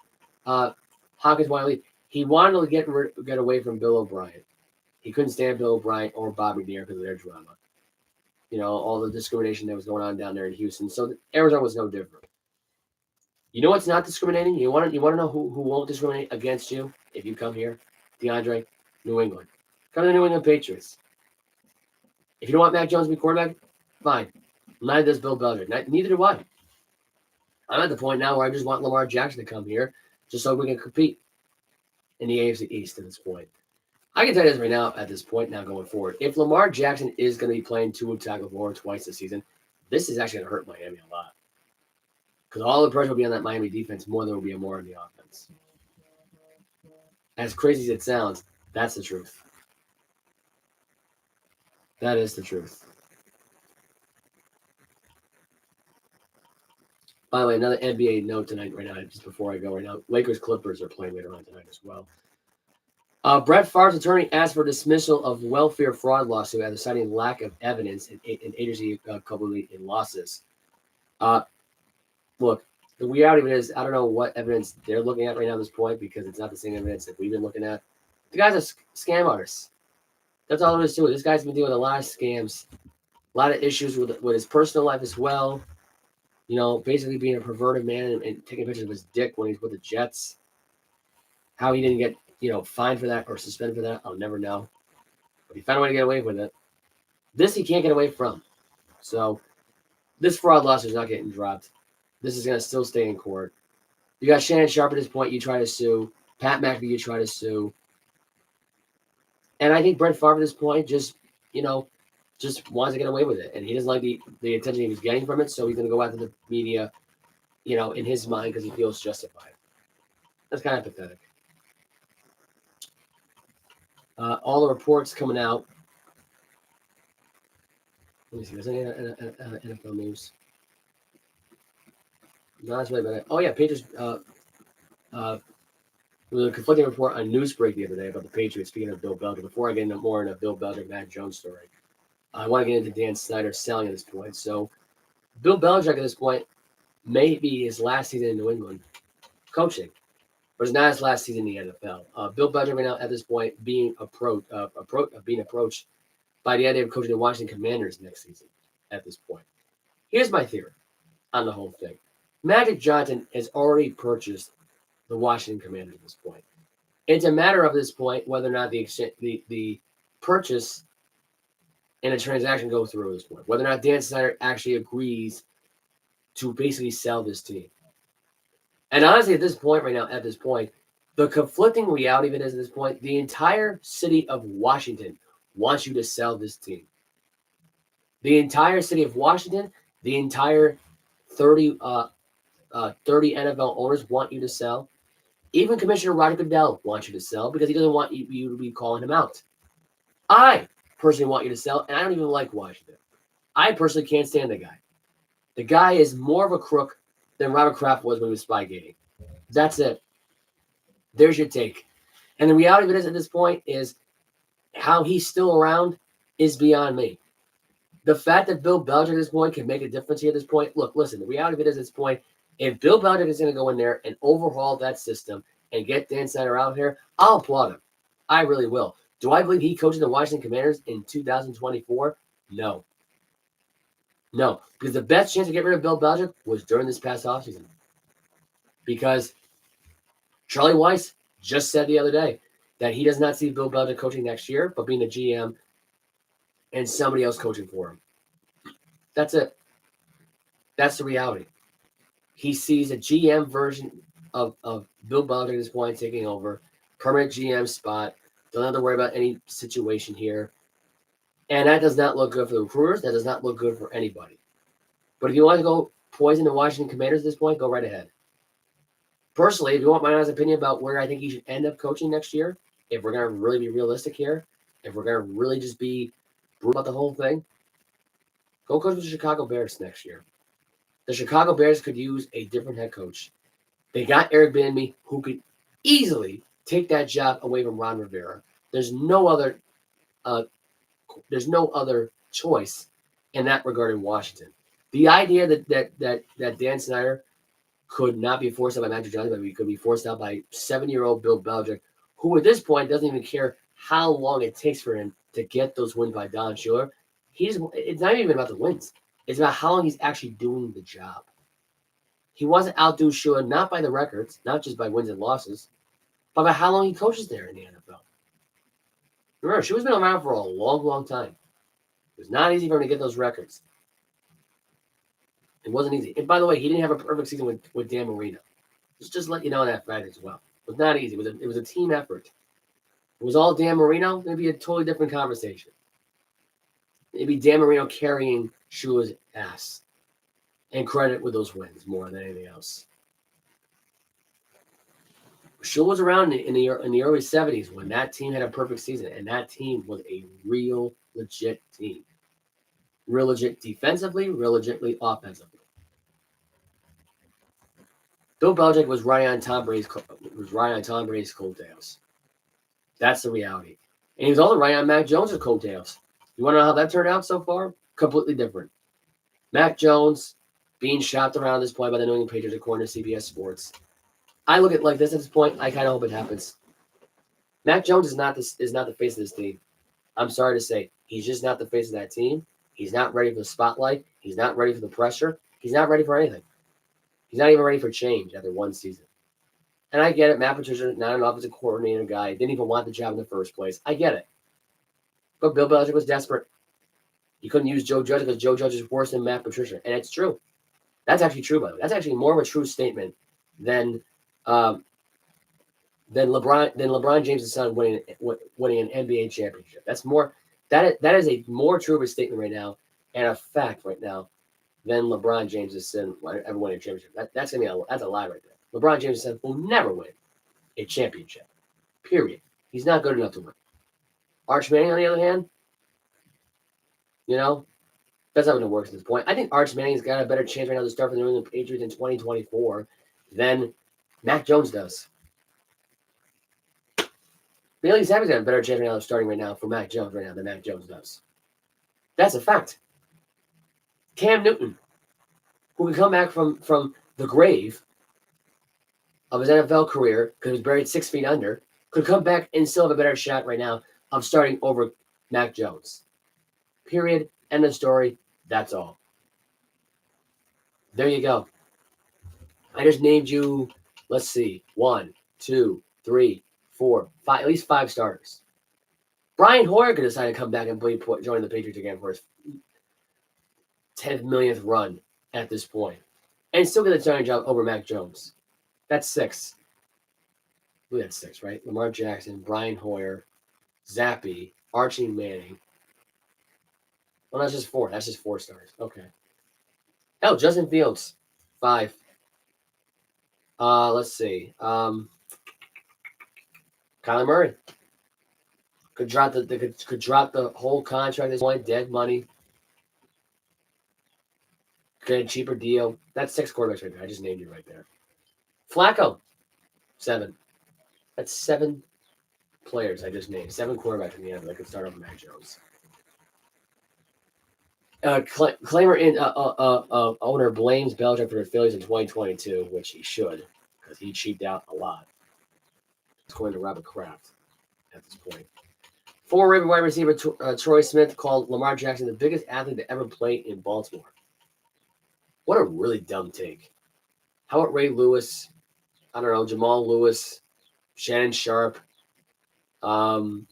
Hopkins wanted to leave. He wanted to get away from Bill O'Brien. He couldn't stand Bill O'Brien or Bobby Deere because of their drama. You know, all the discrimination that was going on down there in Houston. So Arizona was no different. You know what's not discriminating? You want to know who won't discriminate against you if you come here? DeAndre, New England. Come to the New England Patriots. If you don't want Mac Jones to be quarterback, fine. Neither does Bill Belichick. Neither do I. I'm at the point now where I just want Lamar Jackson to come here just so we can compete in the AFC East at this point. I can tell you this right now at this point now going forward. If Lamar Jackson is going to be playing Tua Tagovailoa twice this season, this is actually going to hurt Miami a lot. Because all the pressure will be on that Miami defense more than will be more on the offense. As crazy as it sounds, that's the truth. That is the truth. By the way, another NBA note tonight right now, just before I go right now. Lakers Clippers are playing later on tonight as well. Brett Favre's attorney asked for dismissal of welfare fraud lawsuit after citing lack of evidence in agency culpability in losses. Look, the reality of it is, I don't know what evidence they're looking at right now at this point because it's not the same evidence that we've been looking at. The guy's a scam artist. That's all there is to it. This guy's been dealing with a lot of scams, a lot of issues with his personal life as well. You know, basically being a perverted man and taking pictures of his dick when he's with the Jets. How he didn't get, fined for that or suspended for that, I'll never know. But he found a way to get away with it. This he can't get away from. So this fraud lawsuit is not getting dropped. This is going to still stay in court. You got Shannon Sharp at this point. You try to sue. Pat McAfee, you try to sue. And I think Brett Favre at this point just wants to get away with it. And he doesn't like the attention he was getting from it. So he's going to go after the media, in his mind because he feels justified. That's kind of pathetic. All the reports coming out. Let me see. There's any NFL news. No, that's really bad. Oh, yeah. Patriots There was a conflicting report on Newsbreak the other day about the Patriots. Speaking of Bill Belichick, before I get into more in a Bill Belichick Mac Jones story, I want to get into Dan Snyder selling at this point. So Bill Belichick at this point may be his last season in New England coaching, but it's not his last season in the NFL. Bill Belichick right now at this point being approached by the idea of coaching the Washington Commanders next season. At this point, here's my theory on the whole thing: Magic Johnson has already purchased the Washington Commanders at this point. It's a matter of this point whether or not the purchase and a transaction go through at this point. Whether or not Dan Snyder actually agrees to basically sell this team. And honestly, at this point, the conflicting reality of it is at this point, the entire city of Washington wants you to sell this team. The entire city of Washington, the entire 30 NFL owners want you to sell. Even Commissioner Roger Goodell wants you to sell because he doesn't want you to be calling him out. I personally want you to sell, and I don't even like Washington. I personally can't stand the guy. The guy is more of a crook than Robert Kraft was when he was Spygating. That's it. There's your take. And the reality of it is at this point is how he's still around is beyond me. The fact that Bill Belichick at this point can make a difference here at this point, look, listen, the reality of it is at this point, if Bill Belichick is going to go in there and overhaul that system and get Dan Snyder out here, I'll applaud him. I really will. Do I believe he coaches the Washington Commanders in 2024? No. No, because the best chance to get rid of Bill Belichick was during this past offseason. Because Charlie Weiss just said the other day that he does not see Bill Belichick coaching next year, but being the GM and somebody else coaching for him. That's it. That's the reality. He sees a GM version of Bill Belichick at this point taking over, permanent GM spot. Don't have to worry about any situation here. And that does not look good for the recruiters. That does not look good for anybody. But if you want to go poison the Washington Commanders at this point, go right ahead. Personally, if you want my honest opinion about where I think he should end up coaching next year, if we're going to really be realistic here, if we're going to really just be brutal about the whole thing, go coach with the Chicago Bears next year. The Chicago Bears could use a different head coach. They got Eric Bieniemy, who could easily take that job away from Ron Rivera. There's no other choice in that regard in Washington. The idea that Dan Snyder could not be forced out by Magic Johnson, but he could be forced out by 7-year-old Bill Belichick, who at this point doesn't even care how long it takes for him to get those wins by Don Shula. It's not even about the wins. It's about how long he's actually doing the job. He wants to outdo Shula not by the records, not just by wins and losses, but by how long he coaches there in the NFL. Remember, Shula's been around for a long, long time. It was not easy for him to get those records. It wasn't easy. And by the way, he didn't have a perfect season with Dan Marino. Just let you know that fact as well. It was not easy. It was a team effort. If it was all Dan Marino, it'd be a totally different conversation. It'd be Dan Marino carrying Shula's ass and credit with those wins more than anything else. Shula was around in the early 70s when that team had a perfect season, and that team was a real legit team. Real legit defensively, real legitly offensively. Bill Belichick was riding on Tom Brady's coattails. That's the reality. And he was also riding on Mac Jones' coattails. You want to know how that turned out so far? Completely different. Mac Jones being shopped around at this point by the New England Patriots according to CBS Sports. I look at it like this at this point. I kind of hope it happens. Mac Jones is not the face of this team. I'm sorry to say. He's just not the face of that team. He's not ready for the spotlight. He's not ready for the pressure. He's not ready for anything. He's not even ready for change after one season. And I get it. Matt Patricia, not an offensive coordinator guy, didn't even want the job in the first place. I get it. But Bill Belichick was desperate. He couldn't use Joe Judge because Joe Judge is worse than Matt Patricia. And it's true. That's actually true, by the way. That's actually more of a true statement than LeBron James' son winning an NBA championship. That's more. That is a more true of a statement right now and a fact right now than LeBron James' son ever winning a championship. That's a lie right there. LeBron James' son will never win a championship. Period. He's not good enough to win. Arch Manning, on the other hand, that's not going to work at this point. I think Arch Manning's got a better chance right now to start for the New England Patriots in 2024 than Mac Jones does. Bailey Zappi's got a better chance right now of starting right now for Mac Jones right now than Mac Jones does. That's a fact. Cam Newton, who can come back from the grave of his NFL career because he was buried 6 feet under, could come back and still have a better shot right now of starting over Mac Jones. Period. End of story. That's all. There you go. I just named you, let's see, 1, 2, 3, 4, 5, at least 5 starters. Brian Hoyer could decide to come back and join the Patriots again for his 10th millionth run at this point, and still get the starting job over Mac Jones. That's 6. That's 6, right? Lamar Jackson, Brian Hoyer, Zappy, Archie Manning. Well, that's just 4. That's just 4 stars. Okay. Hell, Justin Fields, 5. Let's see. Kyler Murray could drop the whole contract at this point, dead money. Get a cheaper deal. That's 6 quarterbacks right there. I just named you right there. Flacco, 7. That's 7 players I just named. 7 quarterbacks in the end that could start over Mac Jones. Claimer owner blames Belichick for the failures in 2022, which he should, because he cheaped out a lot. According to Robert Kraft at this point. Former Raven wide receiver Troy Smith called Lamar Jackson the biggest athlete to ever play in Baltimore. What a really dumb take. How about Ray Lewis? I don't know, Jamal Lewis, Shannon Sharp, Terrell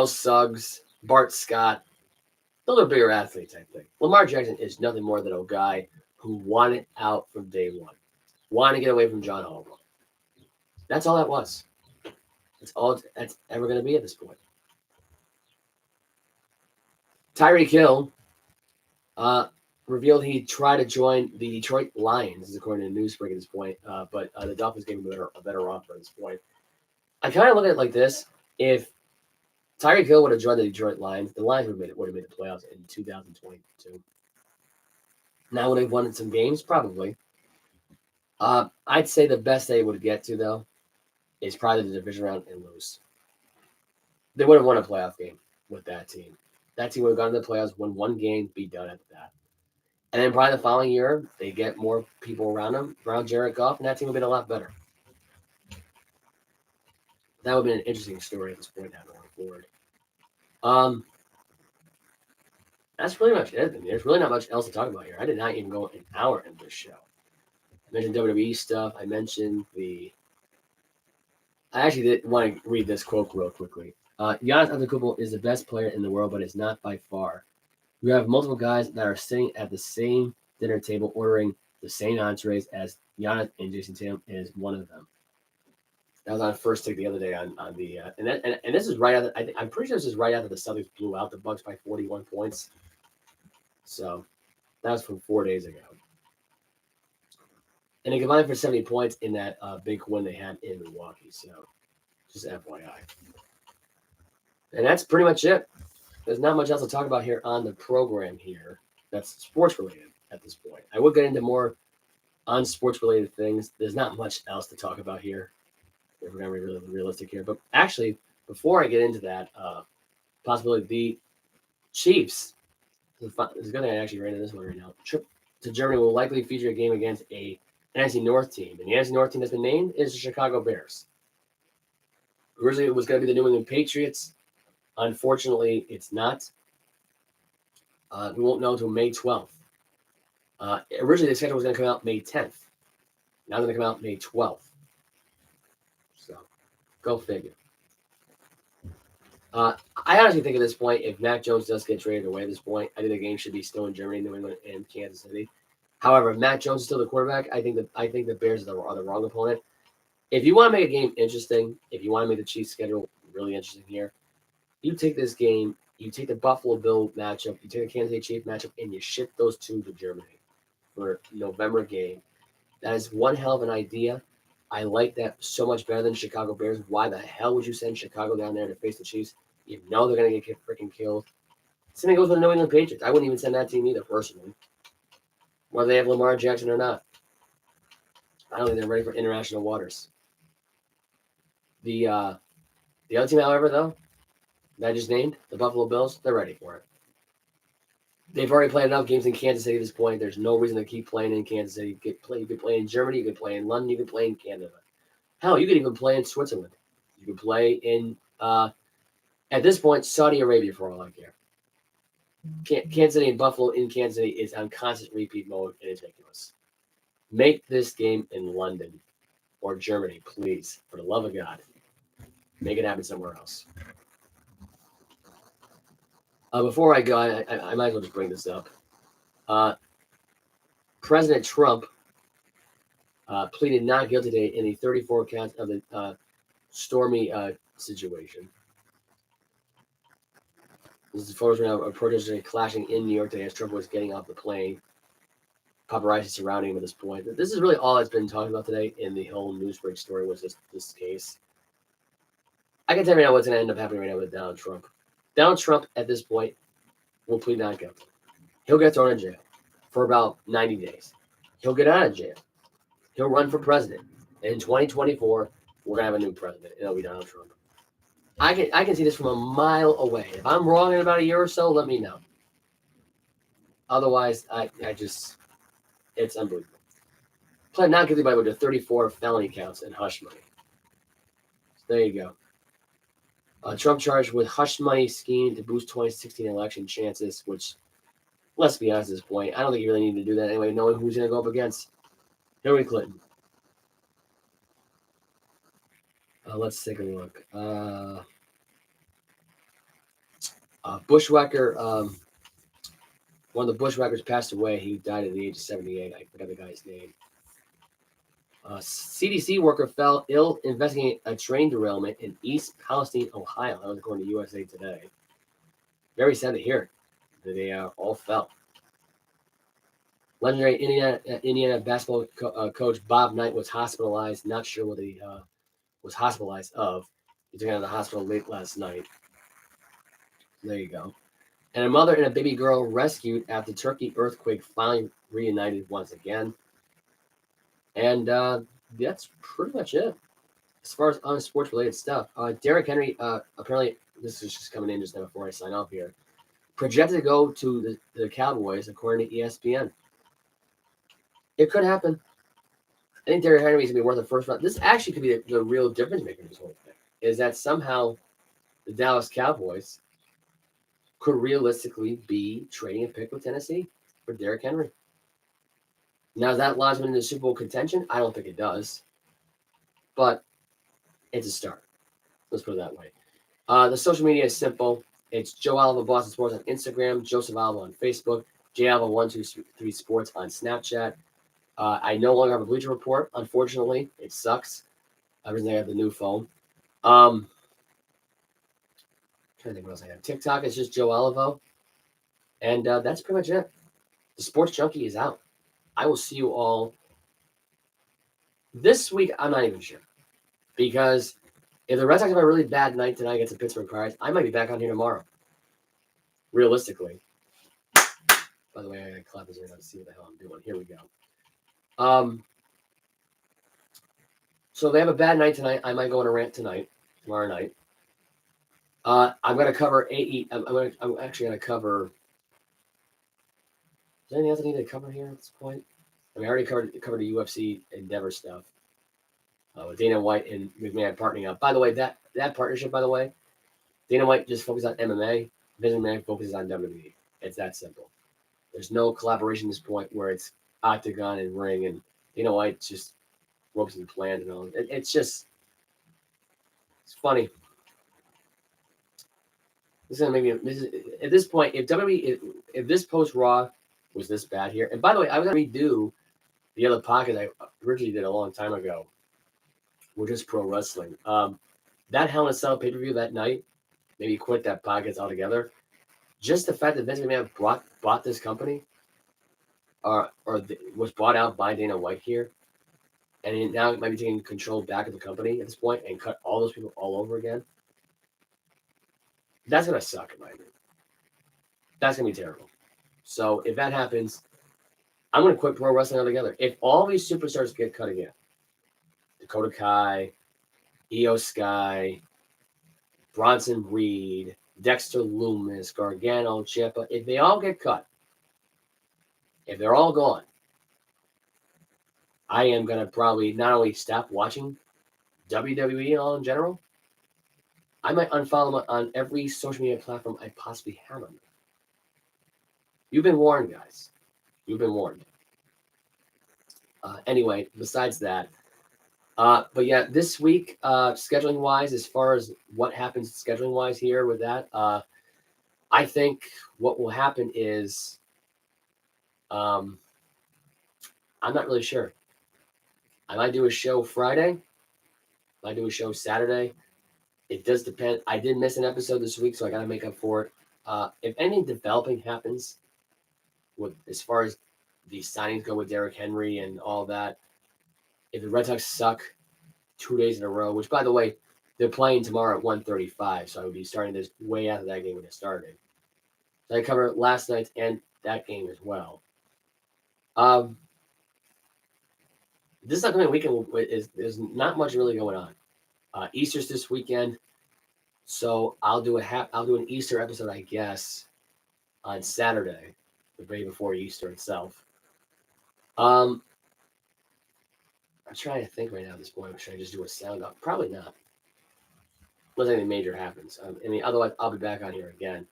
Suggs, Bart Scott. Those are bigger athletes, I think. Lamar Jackson is nothing more than a guy who wanted out from day one. Wanted to get away from John Harbaugh. That's all that was. That's all that's ever going to be at this point. Tyreek Hill revealed he tried to join the Detroit Lions, according to Newsbreak at this point, but the Dolphins gave him a better offer at this point. I kind of look at it like this. If Tyreek Hill would have joined the Detroit Lions, the Lions would have made the playoffs in 2022. Now, would they have won some games? Probably. I'd say the best they would get to, though, is probably the division round and lose. They would have won a playoff game with that team. That team would have gone to the playoffs, won 1 game, be done after that. And then probably the following year, they get more people around them, around Jared Goff, and that team would have been a lot better. That would have been an interesting story at this point now going forward. That's pretty much it. There's really not much else to talk about here. I did not even go an hour in this show. I mentioned WWE stuff. I mentioned I actually did want to read this quote real quickly. Giannis Antetokounmpo is the best player in the world, but it's not by far. We have multiple guys that are sitting at the same dinner table ordering the same entrees as Giannis, and Jason Tatum is one of them. That was on First Take the other day on the and this is right after I'm pretty sure this is right after the Celtics blew out the Bucks by 41 points. So that was from 4 days ago. And they combined for 70 points in that big win they had in Milwaukee. So just FYI. And that's pretty much it. There's not much else to talk about here on the program here that's sports related at this point. I will get into more on sports related things. There's not much else to talk about here, if we're going to be really realistic here. But actually, before I get into that possibility, the Chiefs, is going to actually write into this one right now, trip to Germany will likely feature a game against a NFC North team. And the NFC North team that's been named is the Chicago Bears. Originally, it was going to be the New England Patriots. Unfortunately, it's not. We won't know until May 12th. Originally, the schedule was going to come out May 10th. Now it's going to come out May 12th. So, go figure. I honestly think at this point, if Mac Jones does get traded away at this point, I think the game should be still in Germany, New England, and Kansas City. However, if Mac Jones is still the quarterback, I think the Bears are the wrong opponent. If you want to make a game interesting, if you want to make the Chiefs schedule really interesting here, you take this game, you take the Buffalo Bill matchup, you take the Kansas City Chiefs matchup, and you ship those two to Germany for November game. That is one hell of an idea. I like that so much better than Chicago Bears. Why the hell would you send Chicago down there to face the Chiefs? You know they're going to get freaking killed. Same thing goes with the New England Patriots. I wouldn't even send that team either, personally. Whether they have Lamar Jackson or not. I don't think they're ready for international waters. The The other team, however, though, that I just named, the Buffalo Bills, they're ready for it. They've already played enough games in Kansas City at this point. There's no reason to keep playing in Kansas City. You could play in Germany. You could play in London. You could play in Canada. Hell, you could even play in Switzerland. You could play in, at this point, Saudi Arabia for all I care. Kansas City and Buffalo in Kansas City is on constant repeat mode, and it's ridiculous. Make this game in London or Germany, please, for the love of God. Make it happen somewhere else. Before I go, I might as well just bring this up. President Trump pleaded not guilty today in the 34 counts of the Stormy situation. This is photos of protesters clashing in New York today as Trump was getting off the plane. Paparazzi surrounding him at this point. This is really all that's been talked about today in the whole Newsbreak story was this case. I can tell you right now what's going to end up happening right now with Donald Trump. Donald Trump, at this point, will plead not guilty. He'll get thrown in jail for about 90 days. He'll get out of jail. He'll run for president. And in 2024, we're going to have a new president. It'll be Donald Trump. I can see this from a mile away. If I'm wrong in about a year or so, let me know. Otherwise, I just, it's unbelievable. Pled not guilty by the 34 felony counts and hush money. So there you go. Trump charged with hush money scheme to boost 2016 election chances, which, let's be honest at this point, I don't think you really need to do that anyway, knowing who's going to go up against Hillary Clinton. Let's take a look. Bushwhacker, one of the Bushwhackers passed away. He died at the age of 78. I forgot the guy's name. CDC worker fell ill investigating a train derailment in East Palestine, Ohio. That was according to USA Today. Very sad to hear that they all fell. Legendary Indiana basketball coach Bob Knight was hospitalized. Not sure what he was hospitalized of. He took out of the hospital late last night. There you go. And a mother and a baby girl rescued after Turkey earthquake finally reunited once again. And that's pretty much it as far as on sports related stuff. Derrick Henry, apparently, this is just coming in just now before I sign off here, projected to go to the Cowboys according to ESPN. It could happen. I think Derrick Henry is going to be worth the first round. This actually could be the real difference maker in this whole thing, is that somehow the Dallas Cowboys could realistically be trading a pick with Tennessee for Derrick Henry. Now, does that launch him into Super Bowl contention? I don't think it does. But it's a start. Let's put it that way. The social media is simple. It's Joe Alva Boston Sports on Instagram, Joseph Alva on Facebook, JAlva123 Sports on Snapchat. I no longer have a Bleacher Report, unfortunately. It sucks. Ever since I got the new phone. I'm trying to think what else I have. TikTok is just Joe Alvo. And that's pretty much it. The Sports Junkie is out. I will see you all this week. I'm not even sure. Because if the Red Sox have a really bad night tonight against the Pittsburgh Pirates, I might be back on here tomorrow. Realistically. By the way, I gotta clap this right now to see what the hell I'm doing. Here we go. So they have a bad night tonight. I might go on a rant tomorrow night. I'm going to cover AE. I'm actually going to cover. Is there anything else I need to cover here at this point? I mean, I already covered the UFC Endeavor stuff with Dana White and McMahon partnering up. By the way, that partnership, by the way, Dana White just focuses on MMA. Vince McMahon focuses on WWE. It's that simple. There's no collaboration at this point where it's octagon and ring, and Dana White just ropes and planned and all. It's funny. This is at this point, if WWE, if this post Raw was this bad here, and by the way, I was gonna redo the other podcast I originally did a long time ago, which is pro wrestling. That Hell in a Cell pay-per-view that night, maybe quit that podcast altogether. Just the fact that Vince McMahon bought this company, was bought out by Dana White here, and he now might be taking control back of the company at this point and cut all those people all over again. That's going to suck, in my opinion. That's going to be terrible. So if that happens, I'm going to quit pro wrestling altogether. If all these superstars get cut again, Dakota Kai, Io Sky, Bronson Reed, Dexter Loomis, Gargano, Ciampa, if they all get cut, if they're all gone, I am going to probably not only stop watching WWE and all in general, I might unfollow them on every social media platform I possibly have on them. You've been warned, guys. You've been warned. Anyway, besides that, but yeah, this week, scheduling wise, as far as what happens scheduling wise here with that, I think what will happen is, I'm not really sure. I might do a show Friday. I might do a show Saturday. It does depend. I did miss an episode this week, so I got to make up for it. If any developing happens, with as far as the signings go with Derrick Henry and all that, if the Red Sox suck 2 days in a row, which by the way, they're playing tomorrow at 1:35, so I would be starting this way after that game when it started. So I covered last night's and that game as well. This upcoming weekend there's not much really going on. Easter's this weekend, so I'll do an Easter episode, I guess, on Saturday, the day before Easter itself. I'm trying to think right now at this point. Should I just do a sound up? Probably not. Unless anything major happens. Otherwise, I'll be back on here again.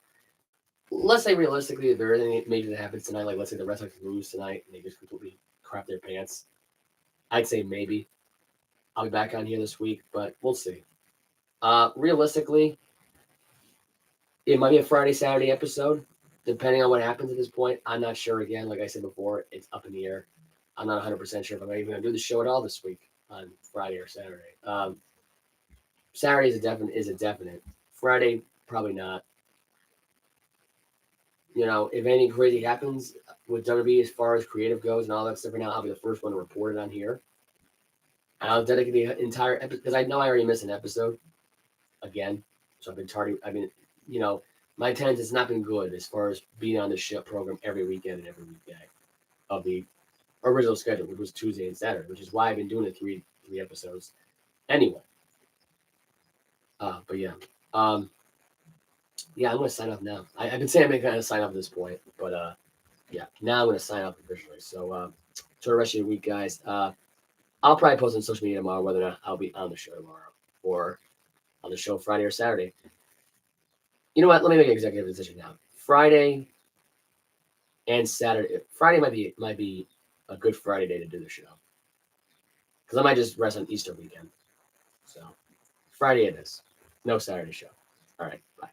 Let's say realistically, if there is anything major that happens tonight, like let's say the Red Sox lose tonight and they just completely crap their pants, I'd say maybe I'll be back on here this week, but we'll see. Realistically, it might be a Friday, Saturday episode, depending on what happens at this point. I'm not sure. Again, like I said before, it's up in the air. I'm not 100% sure if I'm even going to do the show at all this week on Friday or Saturday. Saturday is a definite. Friday, probably not. If anything crazy happens with WWE as far as creative goes and all that stuff right now, I'll be the first one to report it on here. And I'll dedicate the entire episode because I know I already missed an episode again. So I've been tardy. My attendance has not been good as far as being on the show program every weekend and every weekday of the original schedule, which was Tuesday and Saturday, which is why I've been doing the three episodes. Anyway. But yeah. Yeah, I'm going to sign off now. I've been saying I'm going to sign off at this point, but yeah, now I'm going to sign off officially. So, for the rest of your week, guys, I'll probably post on social media tomorrow whether or not I'll be on the show tomorrow or on the show Friday or Saturday. You know what? Let me make an executive decision now. Friday and Saturday. Friday might be a good Friday day to do the show because I might just rest on Easter weekend. So Friday it is. No Saturday show. All right. Bye.